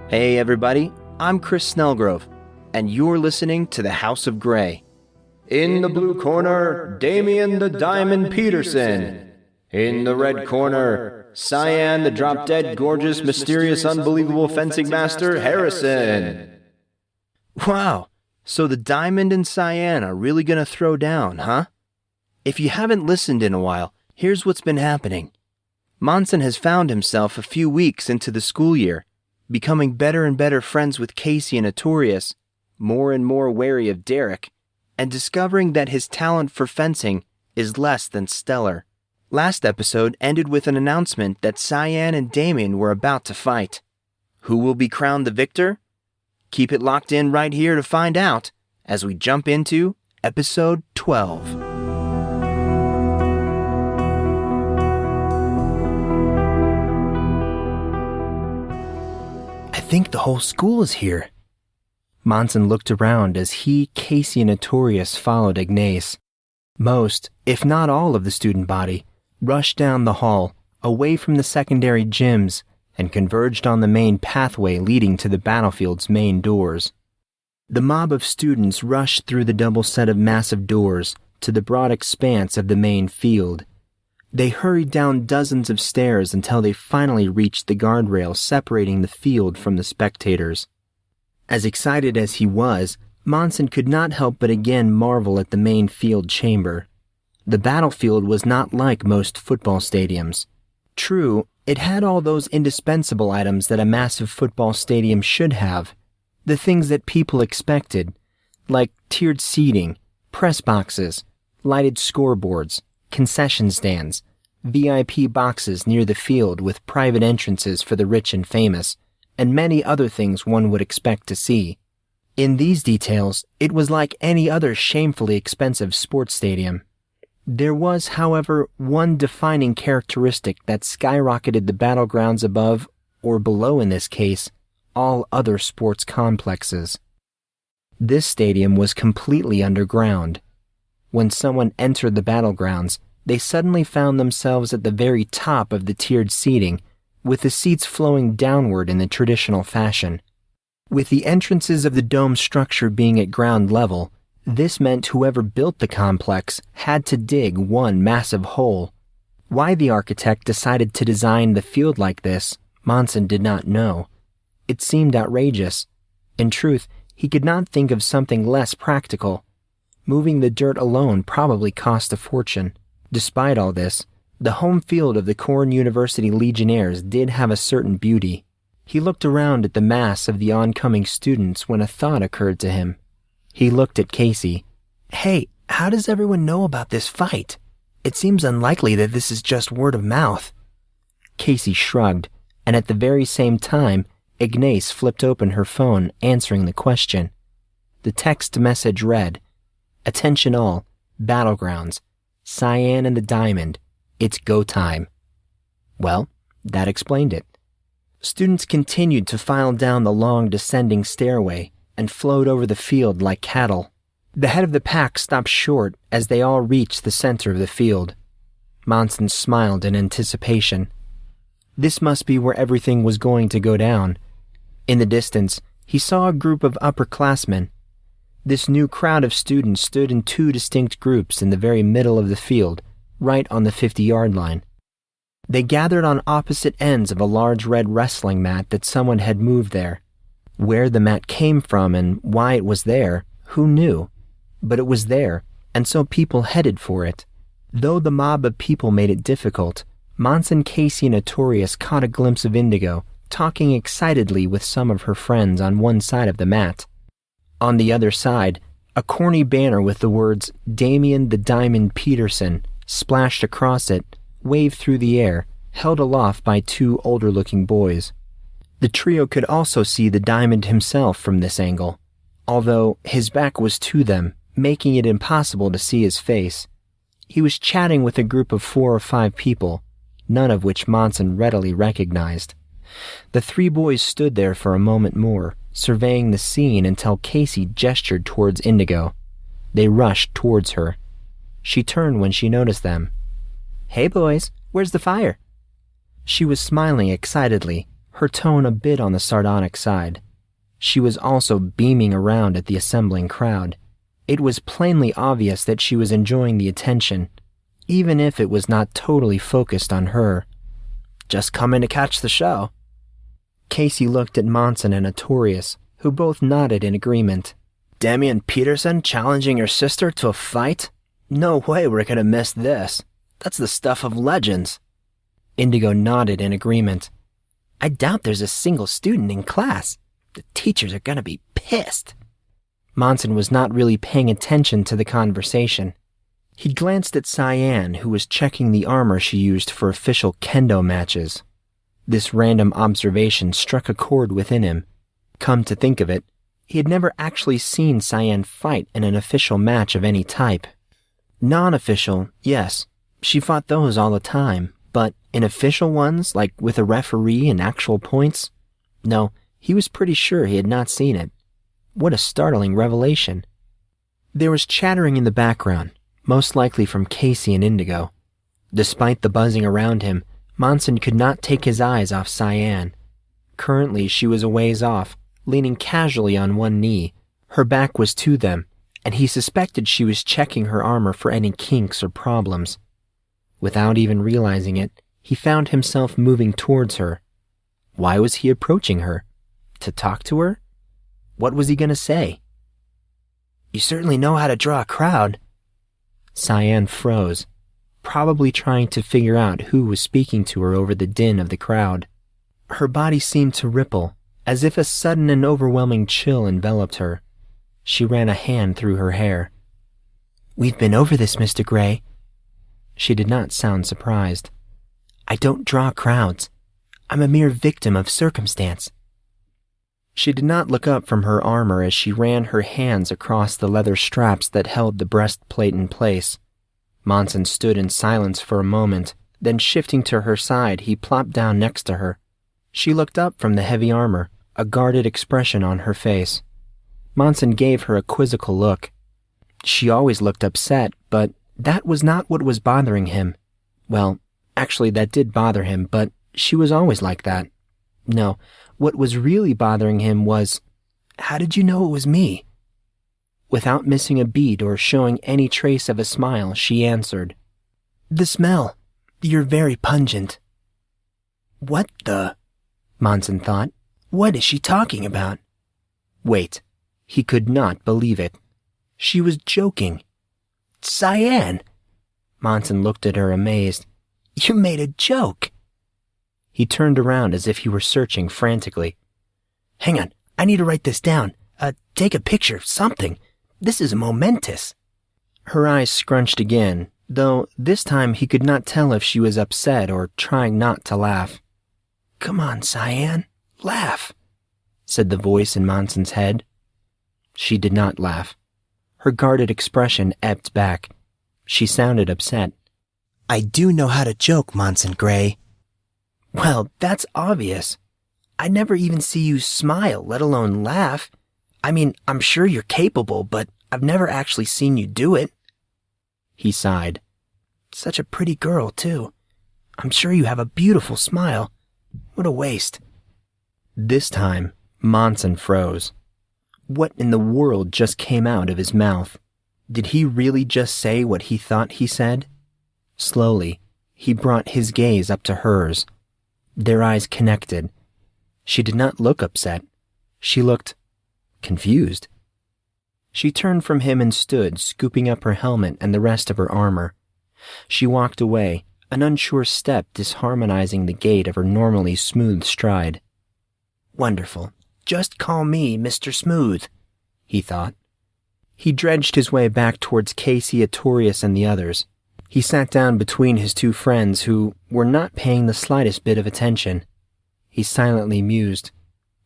Hey everybody, I'm Chris Snellgrove, and you're listening to the House of Grey. In the blue corner, Damien the Diamond Peterson. In the red corner, Cyan the drop-dead, gorgeous, mysterious, unbelievable fencing master Harrison. Wow, so the Diamond and Cyan are really gonna throw down, huh? If you haven't listened in a while, here's what's been happening. Monson has found himself a few weeks into the school year, becoming better and better friends with Casey and Artorius, more and more wary of Derek, and discovering that his talent for fencing is less than stellar. Last episode ended with an announcement that Cyan and Damien were about to fight. Who will be crowned the victor? Keep it locked in right here to find out as we jump into episode 12. I think the whole school is here. Monson looked around as he, Casey, and Artorius followed Ignace. Most, if not all of the student body, rushed down the hall, away from the secondary gyms, and converged on the main pathway leading to the battlefield's main doors. The mob of students rushed through the double set of massive doors to the broad expanse of the main field. They hurried down dozens of stairs until they finally reached the guardrail separating the field from the spectators. As excited as he was, Monson could not help but again marvel at the main field chamber. The battlefield was not like most football stadiums. True, it had all those indispensable items that a massive football stadium should have, the things that people expected, like tiered seating, press boxes, lighted scoreboards, concession stands, VIP boxes near the field with private entrances for the rich and famous, and many other things one would expect to see. In these details, it was like any other shamefully expensive sports stadium. There was, however, one defining characteristic that skyrocketed the battlegrounds above, or below in this case, all other sports complexes. This stadium was completely underground. When someone entered the battlegrounds, they suddenly found themselves at the very top of the tiered seating, with the seats flowing downward in the traditional fashion. With the entrances of the dome structure being at ground level, this meant whoever built the complex had to dig one massive hole. Why the architect decided to design the field like this, Monson did not know. It seemed outrageous. In truth, he could not think of something less practical. Moving the dirt alone probably cost a fortune. Despite all this, the home field of the Corn University Legionnaires did have a certain beauty. He looked around at the mass of the oncoming students when a thought occurred to him. He looked at Casey. "Hey, how does everyone know about this fight? It seems unlikely that this is just word of mouth." Casey shrugged, and at the very same time, Ignace flipped open her phone, answering the question. The text message read, "Attention all, battlegrounds, Cyan and the Diamond, it's go time." Well, that explained it. Students continued to file down the long descending stairway and flowed over the field like cattle. The head of the pack stopped short as they all reached the center of the field. Monson smiled in anticipation. This must be where everything was going to go down. In the distance, he saw a group of upperclassmen. This new crowd of students stood in two distinct groups in the very middle of the field, right on the 50-yard line. They gathered on opposite ends of a large red wrestling mat that someone had moved there. Where the mat came from and why it was there, who knew? But it was there, and so people headed for it. Though the mob of people made it difficult, Monson, Casey, and Artorius caught a glimpse of Indigo, talking excitedly with some of her friends on one side of the mat. On the other side, a corny banner with the words "Damien the Diamond Peterson" splashed across it, waved through the air, held aloft by two older-looking boys. The trio could also see the Diamond himself from this angle, although his back was to them, making it impossible to see his face. He was chatting with a group of 4 or 5 people, none of which Monson readily recognized. The 3 boys stood there for a moment more, surveying the scene until Casey gestured towards Indigo. They rushed towards her. She turned when she noticed them. "Hey boys, where's the fire?" She was smiling excitedly, her tone a bit on the sardonic side. She was also beaming around at the assembling crowd. It was plainly obvious that she was enjoying the attention, even if it was not totally focused on her. "Just coming to catch the show." Casey looked at Monson and Artorius, who both nodded in agreement. "Damian Peterson challenging your sister to a fight? No way we're gonna miss this. That's the stuff of legends." Indigo nodded in agreement. "I doubt there's a single student in class. The teachers are gonna be pissed." Monson was not really paying attention to the conversation. He glanced at Cyan, who was checking the armor she used for official kendo matches. This random observation struck a chord within him. Come to think of it, he had never actually seen Cyan fight in an official match of any type. Non-official, yes, she fought those all the time, but in official ones, like with a referee and actual points? No, he was pretty sure he had not seen it. What a startling revelation. There was chattering in the background, most likely from Casey and Indigo. Despite the buzzing around him, Monson could not take his eyes off Cyan. Currently, she was a ways off, leaning casually on one knee. Her back was to them, and he suspected she was checking her armor for any kinks or problems. Without even realizing it, he found himself moving towards her. Why was he approaching her? To talk to her? What was he going to say? "You certainly know how to draw a crowd." Cyan froze, probably trying to figure out who was speaking to her over the din of the crowd. Her body seemed to ripple, as if a sudden and overwhelming chill enveloped her. She ran a hand through her hair. "We've been over this, Mr. Grey." She did not sound surprised. "I don't draw crowds. I'm a mere victim of circumstance." She did not look up from her armor as she ran her hands across the leather straps that held the breastplate in place. Monson stood in silence for a moment, then shifting to her side, he plopped down next to her. She looked up from the heavy armor, a guarded expression on her face. Monson gave her a quizzical look. She always looked upset, but that was not what was bothering him. Well, actually that did bother him, but she was always like that. No, what was really bothering him was, "How did you know it was me?" Without missing a beat or showing any trace of a smile, she answered, "The smell. You're very pungent." What the? Monson thought. What is she talking about? Wait, he could not believe it. She was joking. "Cyan!" Monson looked at her amazed. "You made a joke." He turned around as if he were searching frantically. "Hang on, I need to write this down. Take a picture, something. This is momentous." Her eyes scrunched again, though this time he could not tell if she was upset or trying not to laugh. "Come on, Cyan, laugh," said the voice in Monson's head. She did not laugh. Her guarded expression ebbed back. She sounded upset. "I do know how to joke, Monson Grey." "Well, that's obvious. I never even see you smile, let alone laugh. I mean, I'm sure you're capable, but I've never actually seen you do it." He sighed. "Such a pretty girl, too. I'm sure you have a beautiful smile. What a waste." This time, Monson froze. What in the world just came out of his mouth? Did he really just say what he thought he said? Slowly, he brought his gaze up to hers. Their eyes connected. She did not look upset. She looked confused. She turned from him and stood, scooping up her helmet and the rest of her armor. She walked away, an unsure step disharmonizing the gait of her normally smooth stride. "Wonderful. Just call me Mr. Smooth," he thought. He dredged his way back towards Casey, Artorius, and the others. He sat down between his two friends who were not paying the slightest bit of attention. He silently mused.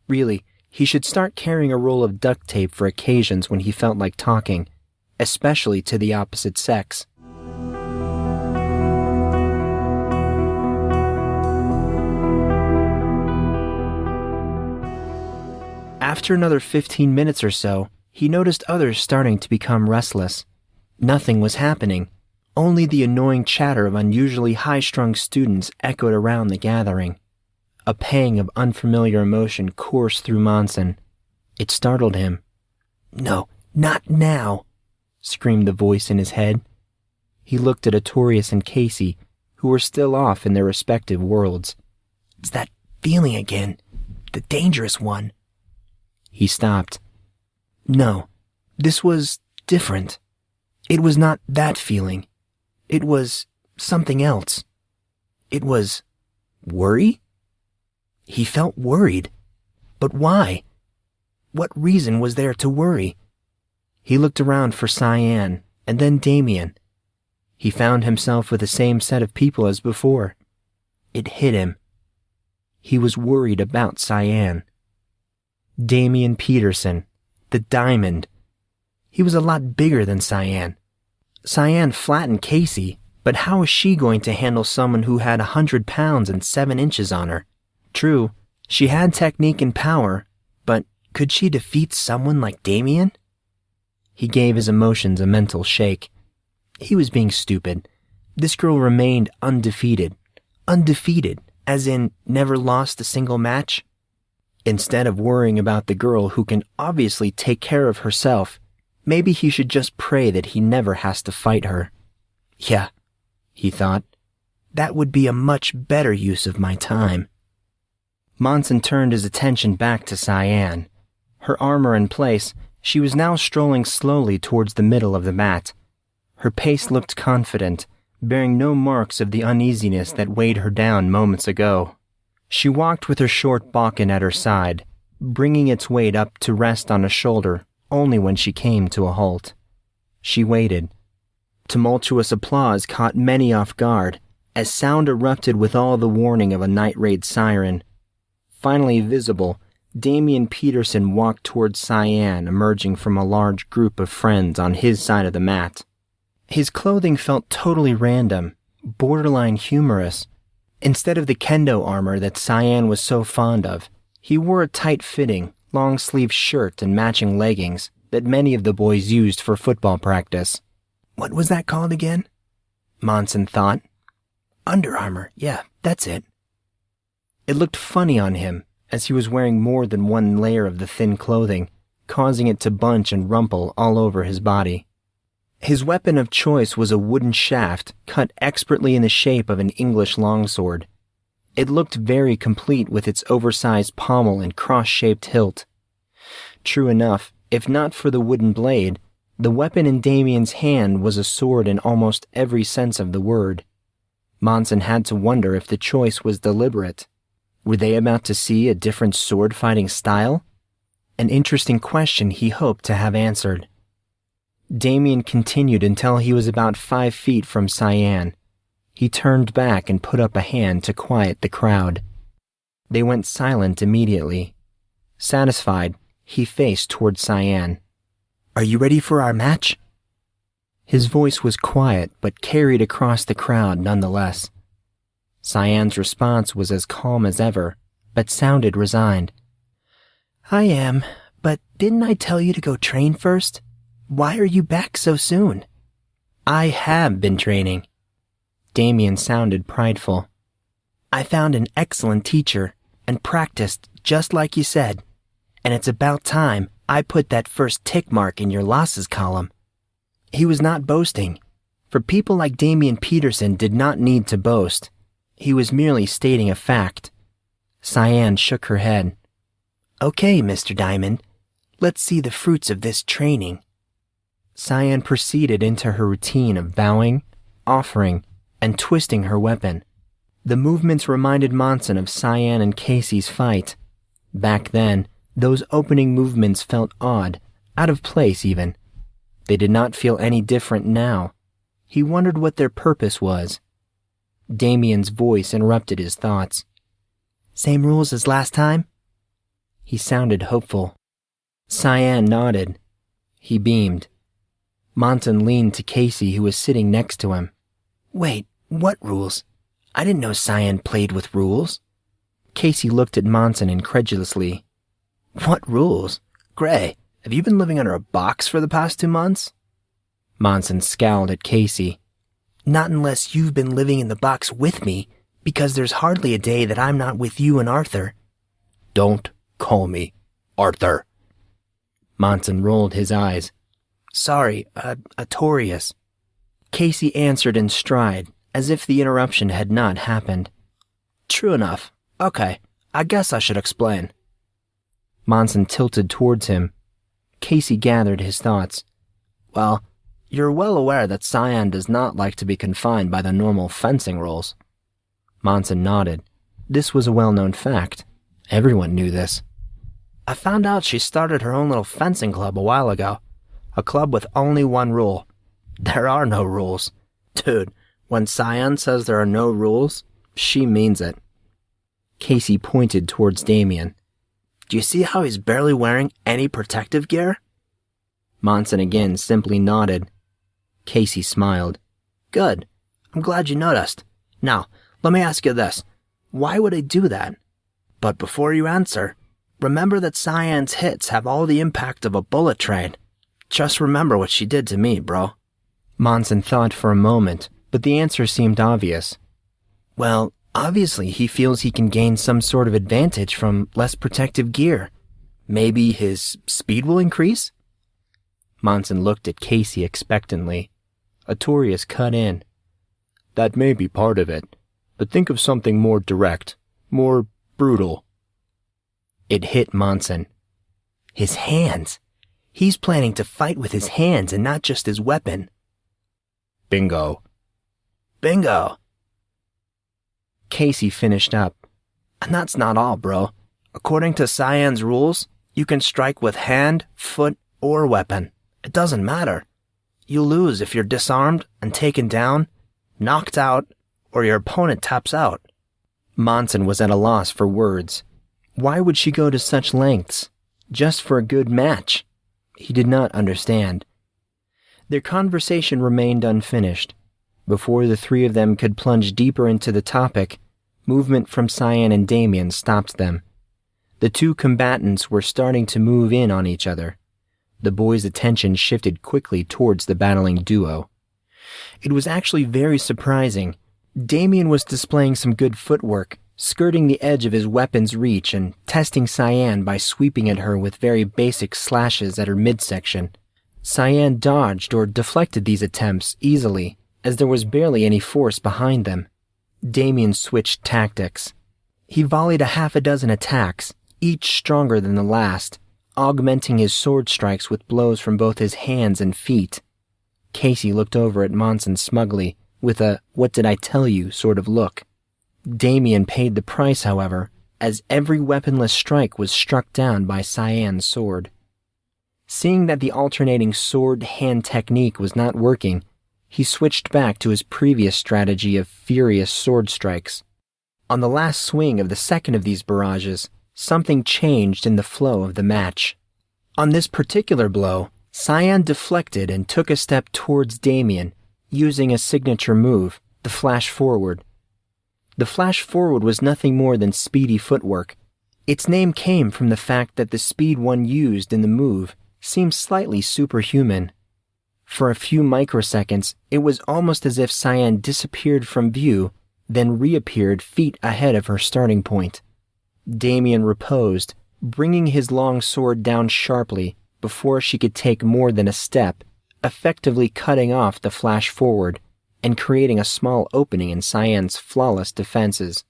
Really, he should start carrying a roll of duct tape for occasions when he felt like talking, especially to the opposite sex. After another 15 minutes or so, he noticed others starting to become restless. Nothing was happening. Only the annoying chatter of unusually high-strung students echoed around the gathering. A pang of unfamiliar emotion coursed through Monson. It startled him. "No, not now," screamed the voice in his head. He looked at Artorius and Casey, who were still off in their respective worlds. "It's that feeling again, the dangerous one." He stopped. No, this was different. It was not that feeling. It was something else. It was worry? He felt worried. But why? What reason was there to worry? He looked around for Cyan, and then Damien. He found himself with the same set of people as before. It hit him. He was worried about Cyan. Damien Peterson, the diamond. He was a lot bigger than Cyan. Cyan flattened Casey, but how was she going to handle someone who had 100 pounds and 7 inches on her? True, she had technique and power, but could she defeat someone like Damien? He gave his emotions a mental shake. He was being stupid. This girl remained undefeated. Undefeated, as in never lost a single match. Instead of worrying about the girl who can obviously take care of herself, maybe he should just pray that he never has to fight her. Yeah, he thought, that would be a much better use of my time. Monson turned his attention back to Cyan. Her armor in place, she was now strolling slowly towards the middle of the mat. Her pace looked confident, bearing no marks of the uneasiness that weighed her down moments ago. She walked with her short balkan at her side, bringing its weight up to rest on a shoulder only when she came to a halt. She waited. Tumultuous applause caught many off guard, as sound erupted with all the warning of a night raid siren. Finally visible, Damien Peterson walked towards Cyan, emerging from a large group of friends on his side of the mat. His clothing felt totally random, borderline humorous. Instead of the kendo armor that Cyan was so fond of, he wore a tight-fitting, long-sleeved shirt and matching leggings that many of the boys used for football practice. What was that called again? Monson thought. Under Armour, yeah, that's it. It looked funny on him, as he was wearing more than one layer of the thin clothing, causing it to bunch and rumple all over his body. His weapon of choice was a wooden shaft cut expertly in the shape of an English longsword. It looked very complete with its oversized pommel and cross-shaped hilt. True enough, if not for the wooden blade, the weapon in Damien's hand was a sword in almost every sense of the word. Monson had to wonder if the choice was deliberate. Were they about to see a different sword-fighting style? An interesting question he hoped to have answered. Damien continued until he was about 5 feet from Cyan. He turned back and put up a hand to quiet the crowd. They went silent immediately. Satisfied, he faced toward Cyan. "Are you ready for our match?" His voice was quiet but carried across the crowd nonetheless. Cyan's response was as calm as ever, but sounded resigned. "I am, but didn't I tell you to go train first? Why are you back so soon?" "I have been training." Damien sounded prideful. "I found an excellent teacher and practiced just like you said, and it's about time I put that first tick mark in your losses column." He was not boasting, for people like Damien Peterson did not need to boast. He was merely stating a fact. Cyan shook her head. "Okay, Mr. Diamond, let's see the fruits of this training." Cyan proceeded into her routine of bowing, offering, and twisting her weapon. The movements reminded Monson of Cyan and Casey's fight. Back then, those opening movements felt odd, out of place even. They did not feel any different now. He wondered what their purpose was. Damien's voice interrupted his thoughts. "Same rules as last time?" He sounded hopeful. Cyan nodded. He beamed. Monson leaned to Casey, who was sitting next to him. "Wait, what rules? I didn't know Cyan played with rules." Casey looked at Monson incredulously. "What rules? Grey, have you been living under a box for the past 2 months?" Monson scowled at Casey. "Not unless you've been living in the box with me, because there's hardly a day that I'm not with you and Arthur." "Don't call me Arthur." Monson rolled his eyes. "Sorry, Artorius." Casey answered in stride, as if the interruption had not happened. "True enough. Okay, I guess I should explain." Monson tilted towards him. Casey gathered his thoughts. "Well, you're well aware that Cyan does not like to be confined by the normal fencing rules." Monson nodded. This was a well-known fact. Everyone knew this. "I found out she started her own little fencing club a while ago. A club with only one rule. There are no rules. Dude, when Cyan says there are no rules, she means it." Casey pointed towards Damien. "Do you see how he's barely wearing any protective gear?" Monson again simply nodded. Casey smiled. "Good. I'm glad you noticed. Now, let me ask you this. Why would I do that? But before you answer, remember that Cyan's hits have all the impact of a bullet train. Just remember what she did to me, bro." Monson thought for a moment, but the answer seemed obvious. "Well, obviously he feels he can gain some sort of advantage from less protective gear. Maybe his speed will increase?" Monson looked at Casey expectantly. Artorius cut in. "That may be part of it, but think of something more direct, more brutal." It hit Monson. His hands. He's planning to fight with his hands and not just his weapon. "Bingo." "Bingo." Casey finished up. "And that's not all, bro. According to Cyan's rules, you can strike with hand, foot, or weapon. It doesn't matter. You lose if you're disarmed and taken down, knocked out, or your opponent taps out." Monson was at a loss for words. Why would she go to such lengths? Just for a good match? He did not understand. Their conversation remained unfinished. Before the three of them could plunge deeper into the topic, movement from Cyan and Damien stopped them. The two combatants were starting to move in on each other. The boys' attention shifted quickly towards the battling duo. It was actually very surprising. Damien was displaying some good footwork, skirting the edge of his weapon's reach and testing Cyan by sweeping at her with very basic slashes at her midsection. Cyan dodged or deflected these attempts easily, as there was barely any force behind them. Damien switched tactics. He volleyed a half a dozen attacks, each stronger than the last, augmenting his sword strikes with blows from both his hands and feet. Casey looked over at Monson smugly, with a "what did I tell you" sort of look. Damien paid the price, however, as every weaponless strike was struck down by Cyan's sword. Seeing that the alternating sword-hand technique was not working, he switched back to his previous strategy of furious sword strikes. On the last swing of the second of these barrages, something changed in the flow of the match. On this particular blow, Cyan deflected and took a step towards Damien, using a signature move, the flash forward. The flash forward was nothing more than speedy footwork. Its name came from the fact that the speed one used in the move seemed slightly superhuman. For a few microseconds, it was almost as if Cyan disappeared from view, then reappeared feet ahead of her starting point. Damien reposed, bringing his long sword down sharply before she could take more than a step, effectively cutting off the flash forward and creating a small opening in Cyan's flawless defenses.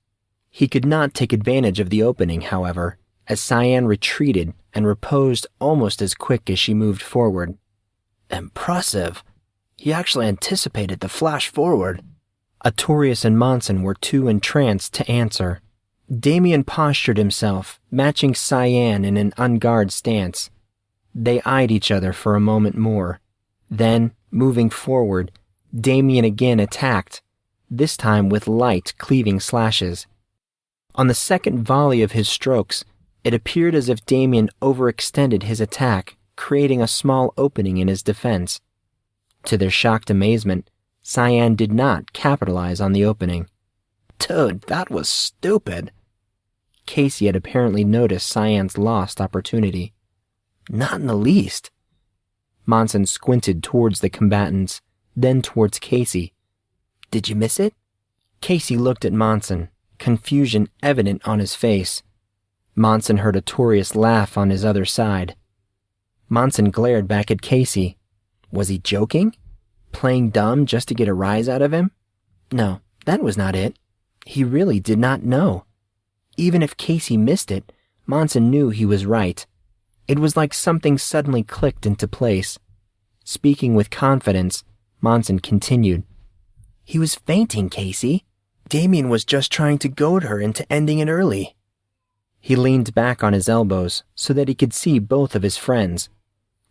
He could not take advantage of the opening, however, as Cyan retreated and reposed almost as quick as she moved forward. "Impressive. He actually anticipated the flash forward." Artorius and Monson were too entranced to answer. Damien postured himself, matching Cyan in an on-guard stance. They eyed each other for a moment more. Then, moving forward, Damien again attacked, this time with light, cleaving slashes. On the second volley of his strokes, it appeared as if Damien overextended his attack, creating a small opening in his defense. To their shocked amazement, Cyan did not capitalize on the opening. "Dude, that was stupid." Casey had apparently noticed Cyan's lost opportunity. "Not in the least." Monson squinted towards the combatants, then towards Casey. "Did you miss it?" Casey looked at Monson, confusion evident on his face. Monson heard Artorius laugh on his other side. Monson glared back at Casey. Was he joking? Playing dumb just to get a rise out of him? No, that was not it. He really did not know. Even if Casey missed it, Monson knew he was right. It was like something suddenly clicked into place. Speaking with confidence, Monson continued. He was fainting, Casey. Damien was just trying to goad her into ending it early. He leaned back on his elbows so that he could see both of his friends.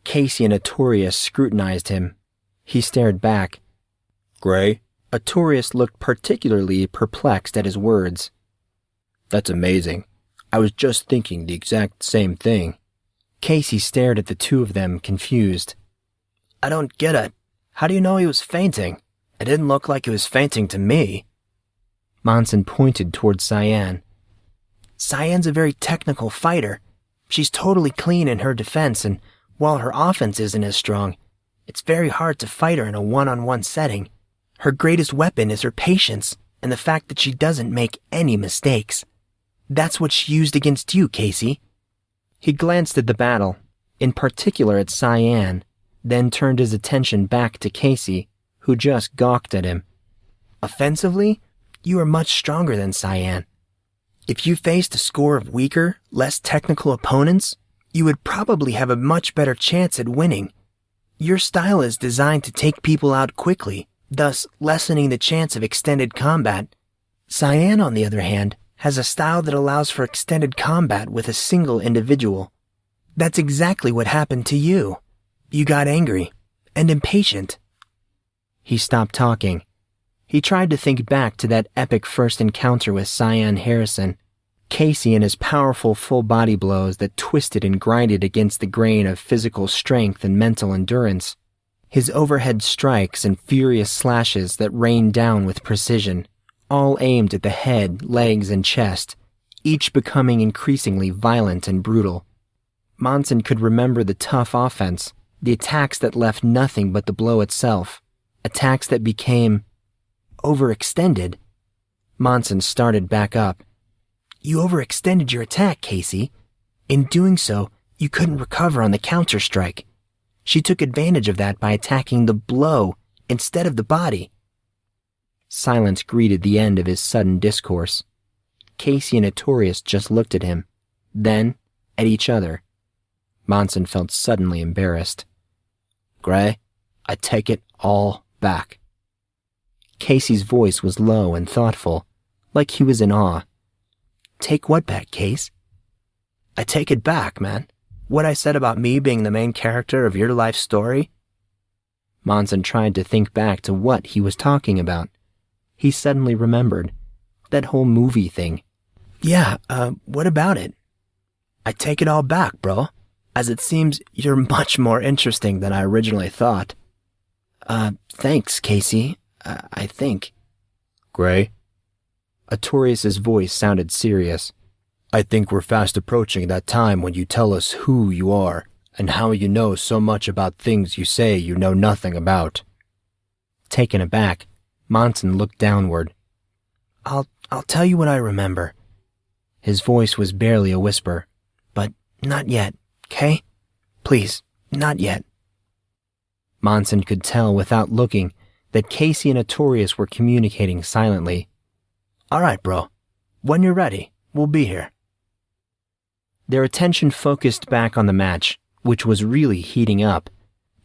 Casey and Artorius scrutinized him. He stared back. Grey? Artorius looked particularly perplexed at his words. That's amazing. I was just thinking the exact same thing. Casey stared at the two of them, confused. I don't get it. How do you know he was fainting? It didn't look like he was fainting to me. Monson pointed toward Cyan. Cyan's a very technical fighter. She's totally clean in her defense, and while her offense isn't as strong, it's very hard to fight her in a one-on-one setting. Her greatest weapon is her patience and the fact that she doesn't make any mistakes. That's what she used against you, Casey. He glanced at the battle, in particular at Cyan, then turned his attention back to Casey, who just gawked at him. Offensively, you are much stronger than Cyan. If you faced a score of weaker, less technical opponents, you would probably have a much better chance at winning. Your style is designed to take people out quickly, thus lessening the chance of extended combat. Cyan, on the other hand, has a style that allows for extended combat with a single individual. That's exactly what happened to you. You got angry and impatient. He stopped talking. He tried to think back to that epic first encounter with Cyan Harrison. Casey and his powerful full-body blows that twisted and grinded against the grain of physical strength and mental endurance. His overhead strikes and furious slashes that rained down with precision, all aimed at the head, legs, and chest, each becoming increasingly violent and brutal. Monson could remember the tough offense, the attacks that left nothing but the blow itself, attacks that became overextended. Monson started back up. You overextended your attack, Casey. In doing so, you couldn't recover on the counter-strike. She took advantage of that by attacking the blow instead of the body. Silence greeted the end of his sudden discourse. Casey and Artorius just looked at him, then at each other. Monson felt suddenly embarrassed. Grey, I take it all back. Casey's voice was low and thoughtful, like he was in awe. Take what back, Case? I take it back, man. What I said about me being the main character of your life story? Monson tried to think back to what he was talking about. He suddenly remembered. That whole movie thing. Yeah, what about it? I take it all back, bro. As it seems you're much more interesting than I originally thought. Thanks, Casey. I think. Grey? Artorius' voice sounded serious. I think we're fast approaching that time when you tell us who you are and how you know so much about things you say you know nothing about. Taken aback, Monson looked downward. I'll tell you what I remember. His voice was barely a whisper. But not yet, 'kay? Please, not yet. Monson could tell without looking that Casey and Artorius were communicating silently. All right, bro. When you're ready, we'll be here. Their attention focused back on the match, which was really heating up.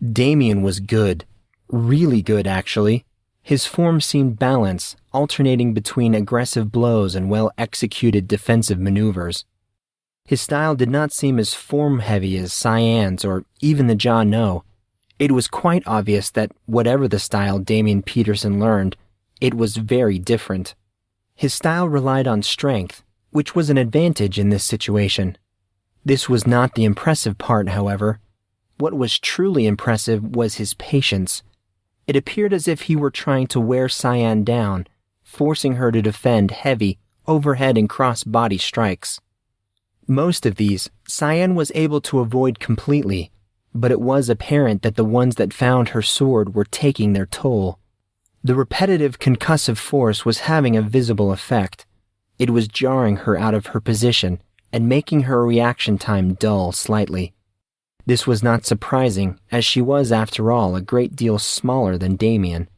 Damien was good. Really good, actually. His form seemed balanced, alternating between aggressive blows and well-executed defensive maneuvers. His style did not seem as form-heavy as Cyan's or even the John No. It was quite obvious that whatever the style Damien Peterson learned, it was very different. His style relied on strength, which was an advantage in this situation. This was not the impressive part, however. What was truly impressive was his patience. It appeared as if he were trying to wear Cyan down, forcing her to defend heavy, overhead and cross-body strikes. Most of these, Cyan was able to avoid completely, but it was apparent that the ones that found her sword were taking their toll. The repetitive concussive force was having a visible effect. It was jarring her out of her position and making her reaction time dull slightly. This was not surprising, as she was, after all, a great deal smaller than Damien.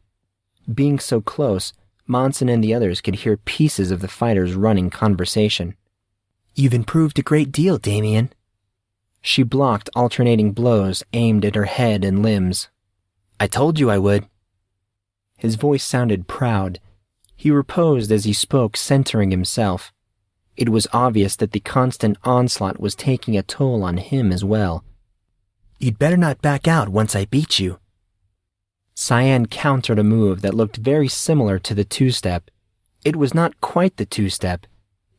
Being so close, Monson and the others could hear pieces of the fighters' running conversation. "You've improved a great deal, Damien." She blocked alternating blows aimed at her head and limbs. "I told you I would." His voice sounded proud. He reposed as he spoke, centering himself. It was obvious that the constant onslaught was taking a toll on him as well. "You'd better not back out once I beat you." Cyan countered a move that looked very similar to the two-step. It was not quite the two-step.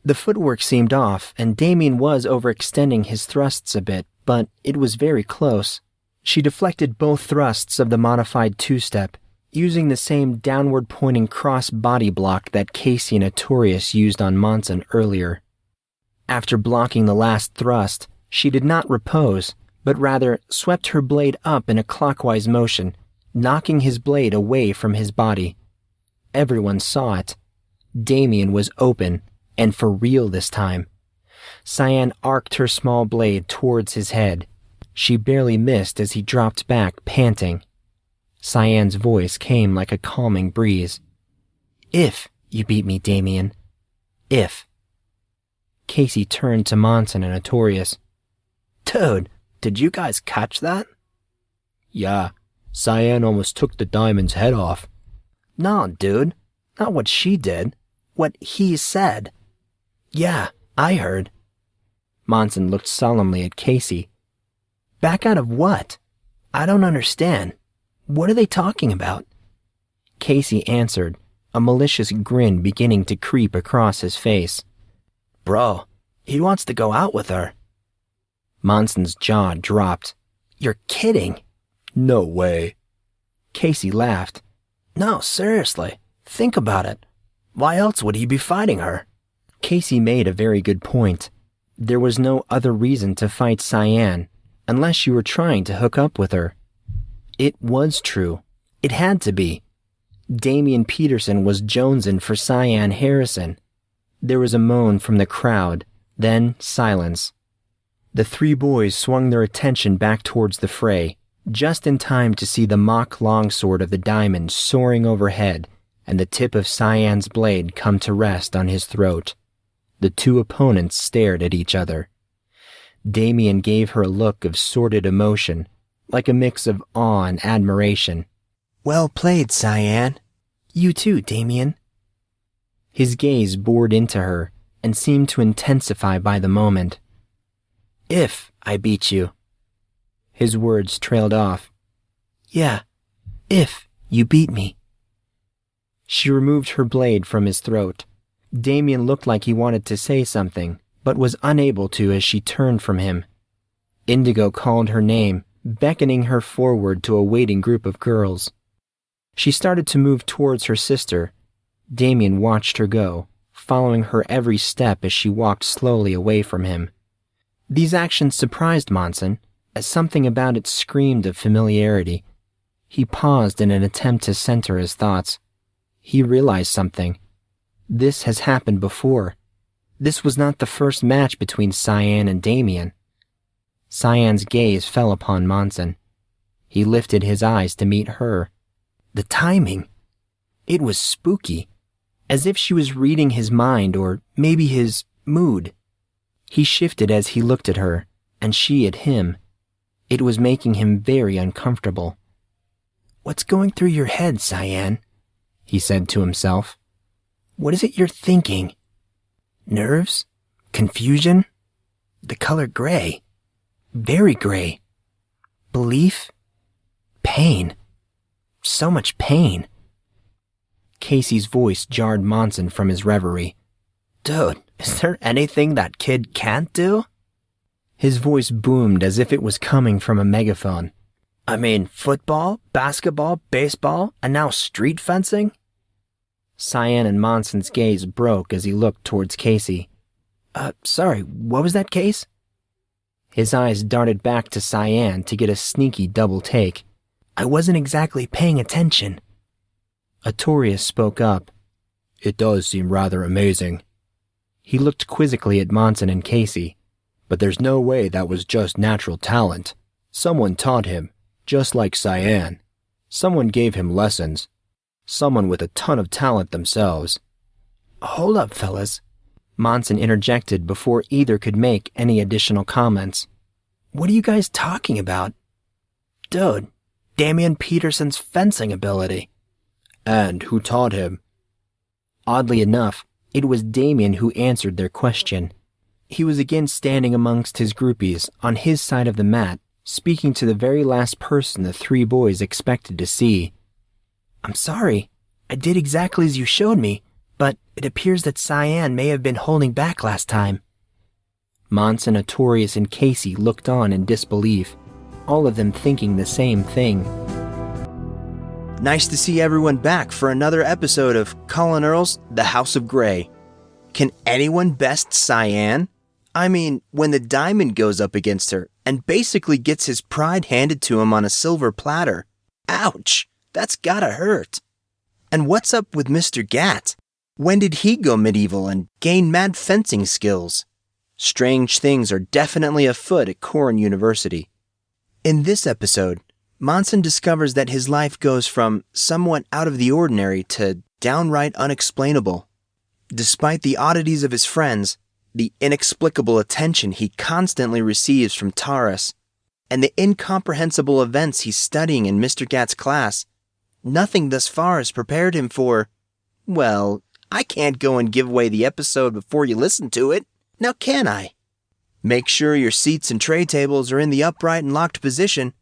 The footwork seemed off, and Damien was overextending his thrusts a bit, but it was very close. She deflected both thrusts of the modified two-step, using the same downward-pointing cross-body block that Casey and Artorius used on Monson earlier. After blocking the last thrust, she did not repose, but rather swept her blade up in a clockwise motion, knocking his blade away from his body. Everyone saw it. Damien was open, and for real this time. Cyan arced her small blade towards his head. She barely missed as he dropped back, panting. Cyan's voice came like a calming breeze. "If you beat me, Damien. If." Casey turned to Monson and Artorius. "Dude, did you guys catch that?" "Yeah, Cyan almost took the diamond's head off." "No, dude, not what she did. What he said." "Yeah, I heard." Monson looked solemnly at Casey. "Back out of what? I don't understand. What are they talking about?" Casey answered, a malicious grin beginning to creep across his face. "Bro, he wants to go out with her." Monson's jaw dropped. "You're kidding." "No way." Casey laughed. "No, seriously, think about it. Why else would he be fighting her?" Casey made a very good point. There was no other reason to fight Cyan, unless you were trying to hook up with her. It was true. It had to be. Damien Peterson was jonesing for Cyan Harrison. There was a moan from the crowd, then silence. The three boys swung their attention back towards the fray, just in time to see the mock longsword of the diamond soaring overhead and the tip of Cyan's blade come to rest on his throat. The two opponents stared at each other. Damien gave her a look of sordid emotion, like a mix of awe and admiration. "Well played, Cyan. You too, Damien." His gaze bored into her and seemed to intensify by the moment. "If I beat you." His words trailed off. "Yeah, if you beat me." She removed her blade from his throat. Damien looked like he wanted to say something, but was unable to as she turned from him. Indigo called her name, beckoning her forward to a waiting group of girls. She started to move towards her sister. Damien watched her go, following her every step as she walked slowly away from him. These actions surprised Monson, as something about it screamed of familiarity. He paused in an attempt to center his thoughts. He realized something. This has happened before. This was not the first match between Cyan and Damien. Cyan's gaze fell upon Monson. He lifted his eyes to meet her. The timing. It was spooky, as if she was reading his mind or maybe his mood. He shifted as he looked at her, and she at him. It was making him very uncomfortable. "What's going through your head, Cyan?" he said to himself. "What is it you're thinking? Nerves? Confusion? The color gray. Very gray. Belief? Pain. So much pain." Casey's voice jarred Monson from his reverie. "Dude, is there anything that kid can't do?" His voice boomed as if it was coming from a megaphone. "I mean, football, basketball, baseball, and now street fencing?" Cyan and Monson's gaze broke as he looked towards Casey. Sorry, what was that, Case?" His eyes darted back to Cyan to get a sneaky double take. "I wasn't exactly paying attention." Artorius spoke up. It does seem rather amazing. He looked quizzically at Monson and Casey. But there's no way that was just natural talent. Someone taught him, just like Cyan. Someone gave him lessons. Someone with a ton of talent themselves. Hold up, fellas. Monson interjected before either could make any additional comments. What are you guys talking about? Dude, Damian Peterson's fencing ability. And who taught him? Oddly enough, it was Damian who answered their question. He was again standing amongst his groupies on his side of the mat, speaking to the very last person the three boys expected to see. I'm sorry, I did exactly as you showed me, but it appears that Cyan may have been holding back last time. Monson, Artorius, and Casey looked on in disbelief, all of them thinking the same thing. Nice to see everyone back for another episode of Collin Earl's The House of Grey. Can anyone best Cyan? I mean, when the diamond goes up against her and basically gets his pride handed to him on a silver platter. Ouch, that's gotta hurt. And what's up with Mr. Gat? When did he go medieval and gain mad fencing skills? Strange things are definitely afoot at Collin University. In this episode, Monson discovers that his life goes from somewhat out of the ordinary to downright unexplainable. Despite the oddities of his friends, the inexplicable attention he constantly receives from Taurus, and the incomprehensible events he's studying in Mr. Gat's class, nothing thus far has prepared him for, well, I can't go and give away the episode before you listen to it, now can I? Make sure your seats and tray tables are in the upright and locked position,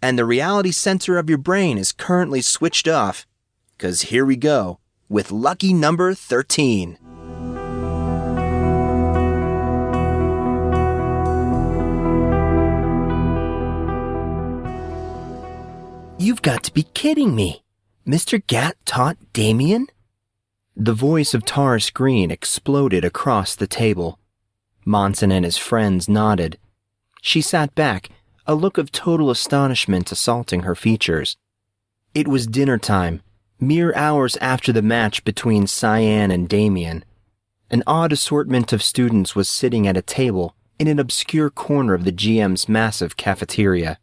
and the reality center of your brain is currently switched off, 'cause here we go with lucky number 13. You've got to be kidding me. Mr. Gat taught Damian? The voice of Taurus Green exploded across the table. Monson and his friends nodded. She sat back, a look of total astonishment assaulting her features. It was dinner time, mere hours after the match between Cyan and Damian. An odd assortment of students was sitting at a table in an obscure corner of the GM's massive cafeteria.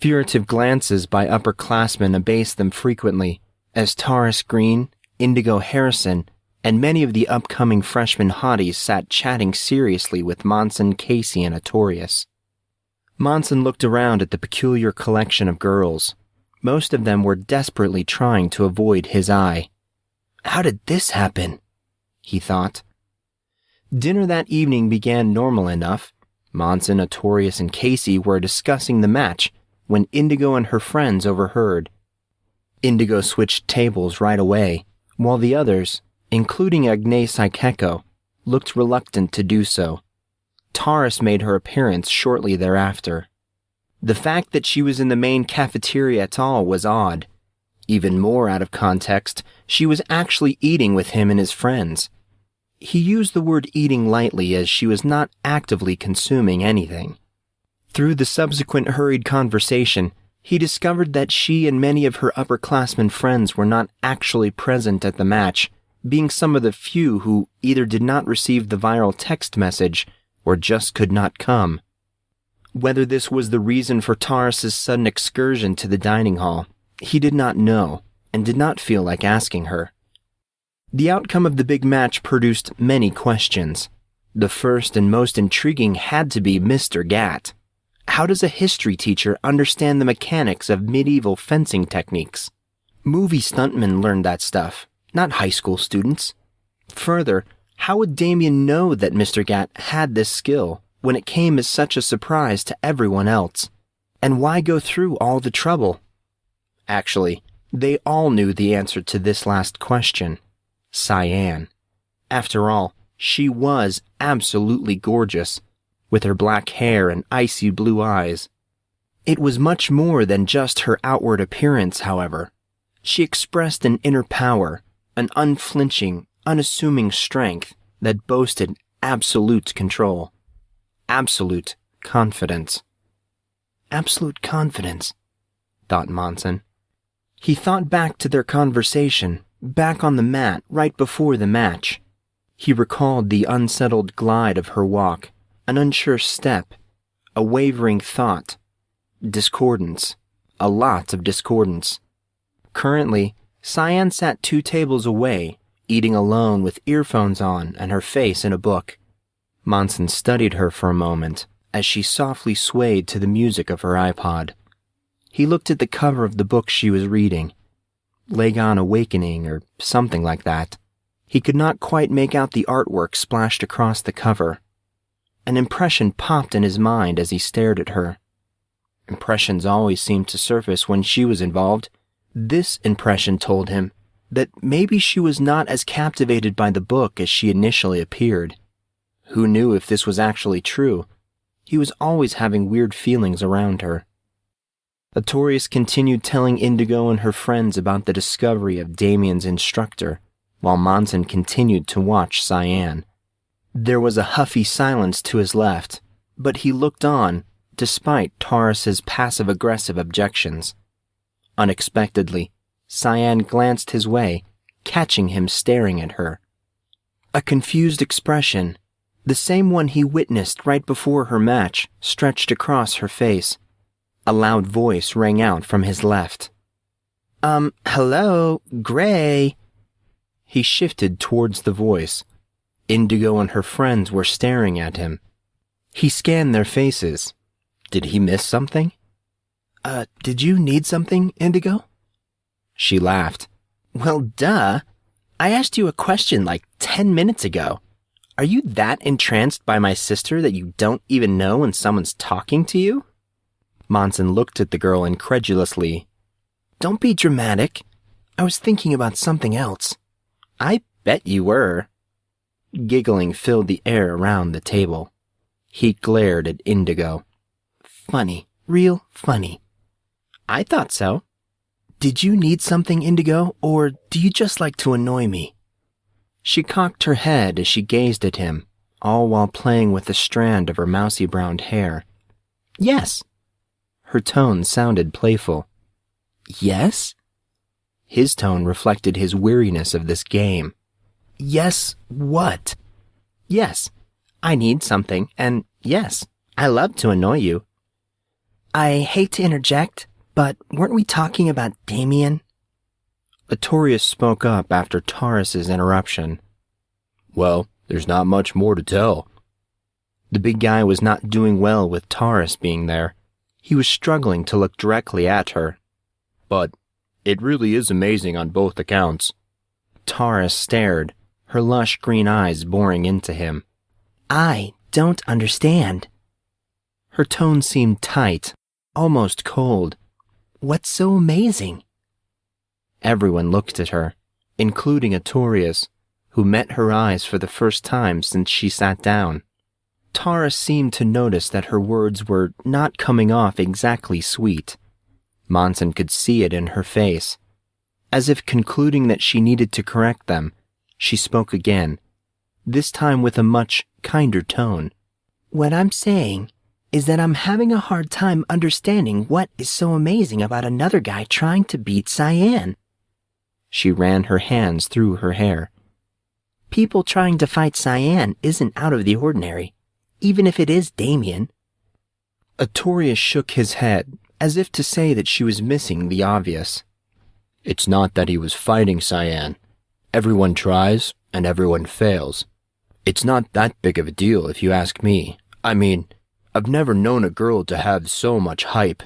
Furtive glances by upperclassmen abased them frequently, as Taurus Green, Indigo Harrison, and many of the upcoming freshman hotties sat chatting seriously with Monson, Casey, and Artorius. Monson looked around at the peculiar collection of girls. Most of them were desperately trying to avoid his eye. How did this happen? He thought. Dinner that evening began normal enough. Monson, Artorius, and Casey were discussing the match when Indigo and her friends overheard. Indigo switched tables right away, while the others, including Agnes Ikeko, looked reluctant to do so. Taurus made her appearance shortly thereafter. The fact that she was in the main cafeteria at all was odd. Even more out of context, she was actually eating with him and his friends. He used the word eating lightly as she was not actively consuming anything. Through the subsequent hurried conversation, he discovered that she and many of her upperclassmen friends were not actually present at the match, being some of the few who either did not receive the viral text message or just could not come. Whether this was the reason for Taurus's sudden excursion to the dining hall, he did not know and did not feel like asking her. The outcome of the big match produced many questions. The first and most intriguing had to be Mr. Gat. How does a history teacher understand the mechanics of medieval fencing techniques? Movie stuntmen learned that stuff, not high school students. Further, how would Damian know that Mr. Gat had this skill when it came as such a surprise to everyone else? And why go through all the trouble? Actually, they all knew the answer to this last question. Cyan. After all, she was absolutely gorgeous, with her black hair and icy blue eyes. It was much more than just her outward appearance, however. She expressed an inner power, an unflinching, unassuming strength that boasted absolute control. Absolute confidence. Absolute confidence, thought Monson. He thought back to their conversation, back on the mat right before the match. He recalled the unsettled glide of her walk, an unsure step, a wavering thought, discordance, a lot of discordance. Currently, Cyan sat 2 tables away, eating alone with earphones on and her face in a book. Monson studied her for a moment as she softly swayed to the music of her iPod. He looked at the cover of the book she was reading, Lagon Awakening or something like that. He could not quite make out the artwork splashed across the cover. An impression popped in his mind as he stared at her. Impressions always seemed to surface when she was involved. This impression told him that maybe she was not as captivated by the book as she initially appeared. Who knew if this was actually true? He was always having weird feelings around her. Artorius continued telling Indigo and her friends about the discovery of Damien's instructor, while Monson continued to watch Cyan. There was a huffy silence to his left, but he looked on, despite Taurus's passive-aggressive objections. Unexpectedly, Cyan glanced his way, catching him staring at her. A confused expression, the same one he witnessed right before her match, stretched across her face. A loud voice rang out from his left. Hello, Grey." He shifted towards the voice. Indigo and her friends were staring at him. He scanned their faces. Did he miss something? Did you need something, Indigo?" She laughed. "Well, duh. I asked you a question like 10 minutes ago. Are you that entranced by my sister that you don't even know when someone's talking to you?" Monson looked at the girl incredulously. "Don't be dramatic. I was thinking about something else." "I bet you were." Giggling filled the air around the table. He glared at Indigo. "Funny, real funny." "I thought so." "Did you need something, Indigo, or do you just like to annoy me?" She cocked her head as she gazed at him, all while playing with a strand of her mousy-brown hair. "Yes." Her tone sounded playful. "Yes?" His tone reflected his weariness of this game. "Yes, what?" "Yes, I need something, and yes, I love to annoy you." "I hate to interject, but weren't we talking about Damien?" Artorius spoke up after Taurus's interruption. "Well, there's not much more to tell." The big guy was not doing well with Taurus being there. He was struggling to look directly at her. "But it really is amazing on both accounts." Taurus stared, her lush green eyes boring into him. "I don't understand." Her tone seemed tight, almost cold. "What's so amazing?" Everyone looked at her, including Artorius, who met her eyes for the first time since she sat down. Taurus seemed to notice that her words were not coming off exactly sweet. Monson could see it in her face. As if concluding that she needed to correct them, she spoke again, this time with a much kinder tone. "What I'm saying is that I'm having a hard time understanding what is so amazing about another guy trying to beat Cyan." She ran her hands through her hair. "People trying to fight Cyan isn't out of the ordinary, even if it is Damien." Artorius shook his head, as if to say that she was missing the obvious. "It's not that he was fighting Cyan. Everyone tries, and everyone fails. It's not that big of a deal if you ask me. I mean, I've never known a girl to have so much hype."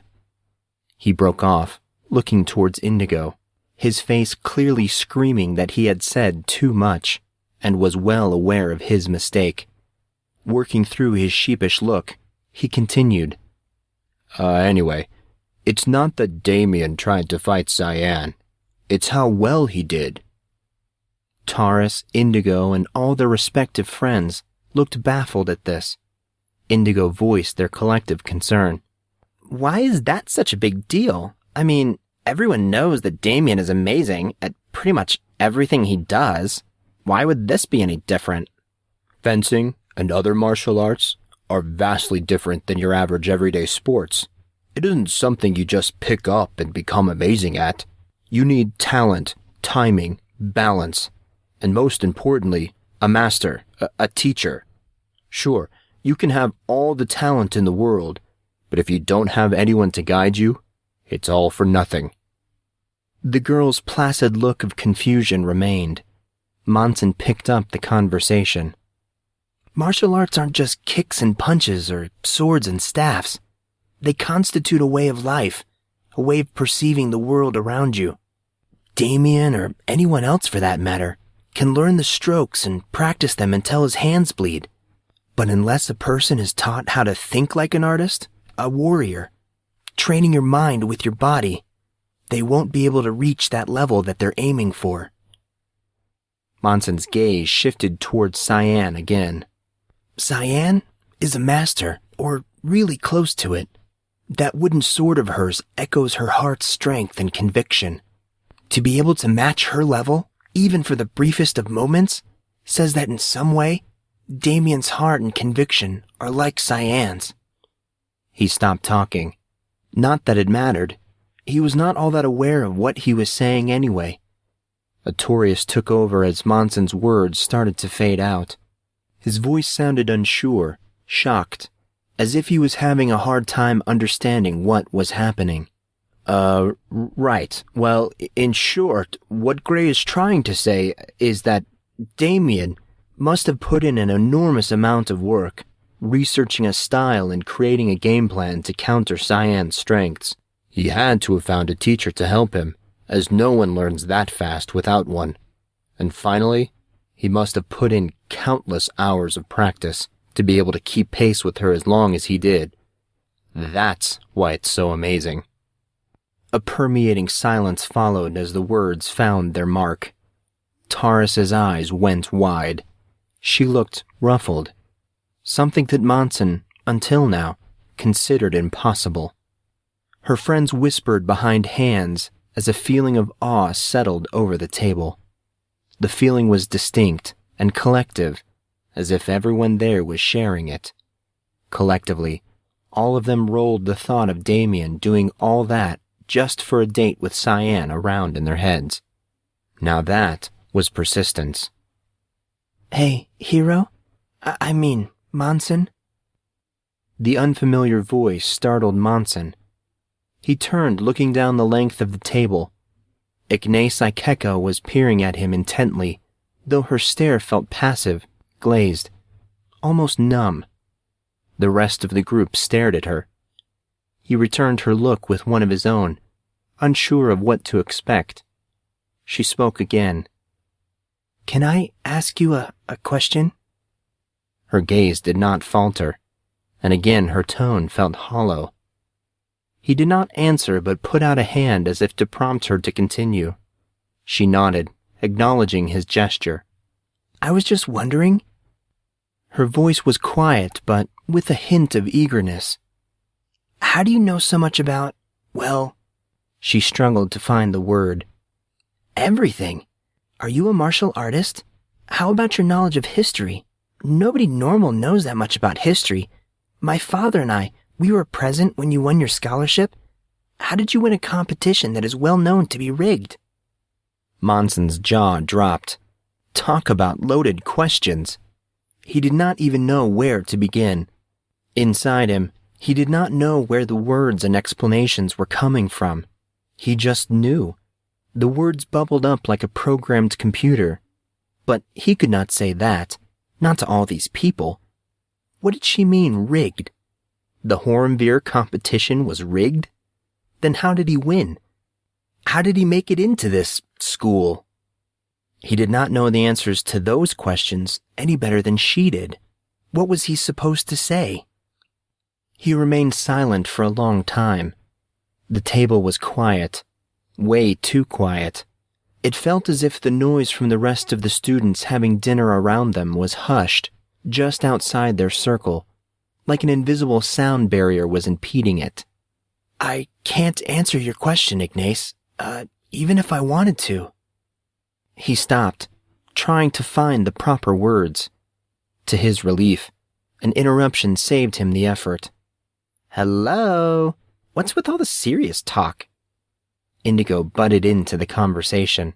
He broke off, looking towards Indigo, his face clearly screaming that he had said too much, and was well aware of his mistake. Working through his sheepish look, he continued. Anyway, it's not that Damien tried to fight Cyan. It's how well he did." Taurus, Indigo, and all their respective friends looked baffled at this. Indigo voiced their collective concern. "Why is that such a big deal? I mean, everyone knows that Damien is amazing at pretty much everything he does. Why would this be any different?" "Fencing and other martial arts are vastly different than your average everyday sports. It isn't something you just pick up and become amazing at. You need talent, timing, balance, and most importantly, a master, a teacher. Sure, you can have all the talent in the world, but if you don't have anyone to guide you, it's all for nothing." The girl's placid look of confusion remained. Monson picked up the conversation. "Martial arts aren't just kicks and punches or swords and staffs. They constitute a way of life, a way of perceiving the world around you. Damien, or anyone else for that matter, can learn the strokes and practice them until his hands bleed. But unless a person is taught how to think like an artist, a warrior, training your mind with your body, they won't be able to reach that level that they're aiming for." Monson's gaze shifted towards Cyan again. "Cyan is a master, or really close to it. That wooden sword of hers echoes her heart's strength and conviction. To be able to match her level, even for the briefest of moments, says that in some way, Damien's heart and conviction are like Cyan's." He stopped talking. Not that it mattered. He was not all that aware of what he was saying anyway. Artorius took over as Monson's words started to fade out. His voice sounded unsure, shocked, as if he was having a hard time understanding what was happening. Right. Well, in short, what Grey is trying to say is that Damien must have put in an enormous amount of work, researching a style and creating a game plan to counter Cyan's strengths. He had to have found a teacher to help him, as no one learns that fast without one. And finally, he must have put in countless hours of practice to be able to keep pace with her as long as he did. That's why it's so amazing." A permeating silence followed as the words found their mark. Taurus's eyes went wide. She looked ruffled, something that Monson, until now, considered impossible. Her friends whispered behind hands as a feeling of awe settled over the table. The feeling was distinct and collective, as if everyone there was sharing it. Collectively, all of them rolled the thought of Damien doing all that just for a date with Cyan around in their heads. Now that was persistence. "Hey, Hero? I mean, Monson?" The unfamiliar voice startled Monson. He turned, looking down the length of the table. Ignace Ikeka was peering at him intently, though her stare felt passive, glazed, almost numb. The rest of the group stared at her. He returned her look with one of his own, unsure of what to expect. She spoke again. "Can I ask you a question?" Her gaze did not falter, and again her tone felt hollow. He did not answer but put out a hand as if to prompt her to continue. She nodded, acknowledging his gesture. "I was just wondering." Her voice was quiet but with a hint of eagerness. "How do you know so much about, well," she struggled to find the word, "everything? Are you a martial artist? How about your knowledge of history? Nobody normal knows that much about history. My father and I, we were present when you won your scholarship. How did you win a competition that is well known to be rigged?" Monson's jaw dropped. Talk about loaded questions. He did not even know where to begin. Inside him, he did not know where the words and explanations were coming from. He just knew. The words bubbled up like a programmed computer. But he could not say that, not to all these people. What did she mean, rigged? The Hornbeer competition was rigged? Then how did he win? How did he make it into this school? He did not know the answers to those questions any better than she did. What was he supposed to say? He remained silent for a long time. The table was quiet, way too quiet. It felt as if the noise from the rest of the students having dinner around them was hushed, just outside their circle, like an invisible sound barrier was impeding it. "I can't answer your question, Ignace, even if I wanted to." He stopped, trying to find the proper words. To his relief, an interruption saved him the effort. "Hello? What's with all the serious talk?" Indigo butted into the conversation.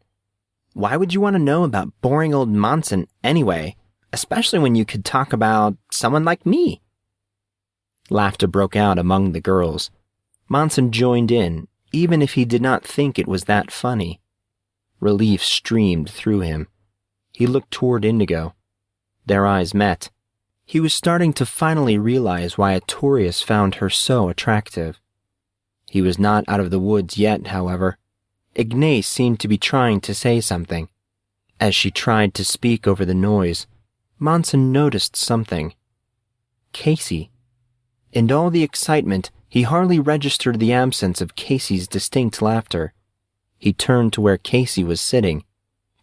Why would you want to know about boring old Monson anyway, especially when you could talk about someone like me? Laughter broke out among the girls. Monson joined in, even if he did not think it was that funny. Relief streamed through him. He looked toward Indigo. Their eyes met. He was starting to finally realize why Artorius found her so attractive. He was not out of the woods yet, however. Ignace seemed to be trying to say something. As she tried to speak over the noise, Monson noticed something. Casey. In all the excitement, he hardly registered the absence of Casey's distinct laughter. He turned to where Casey was sitting.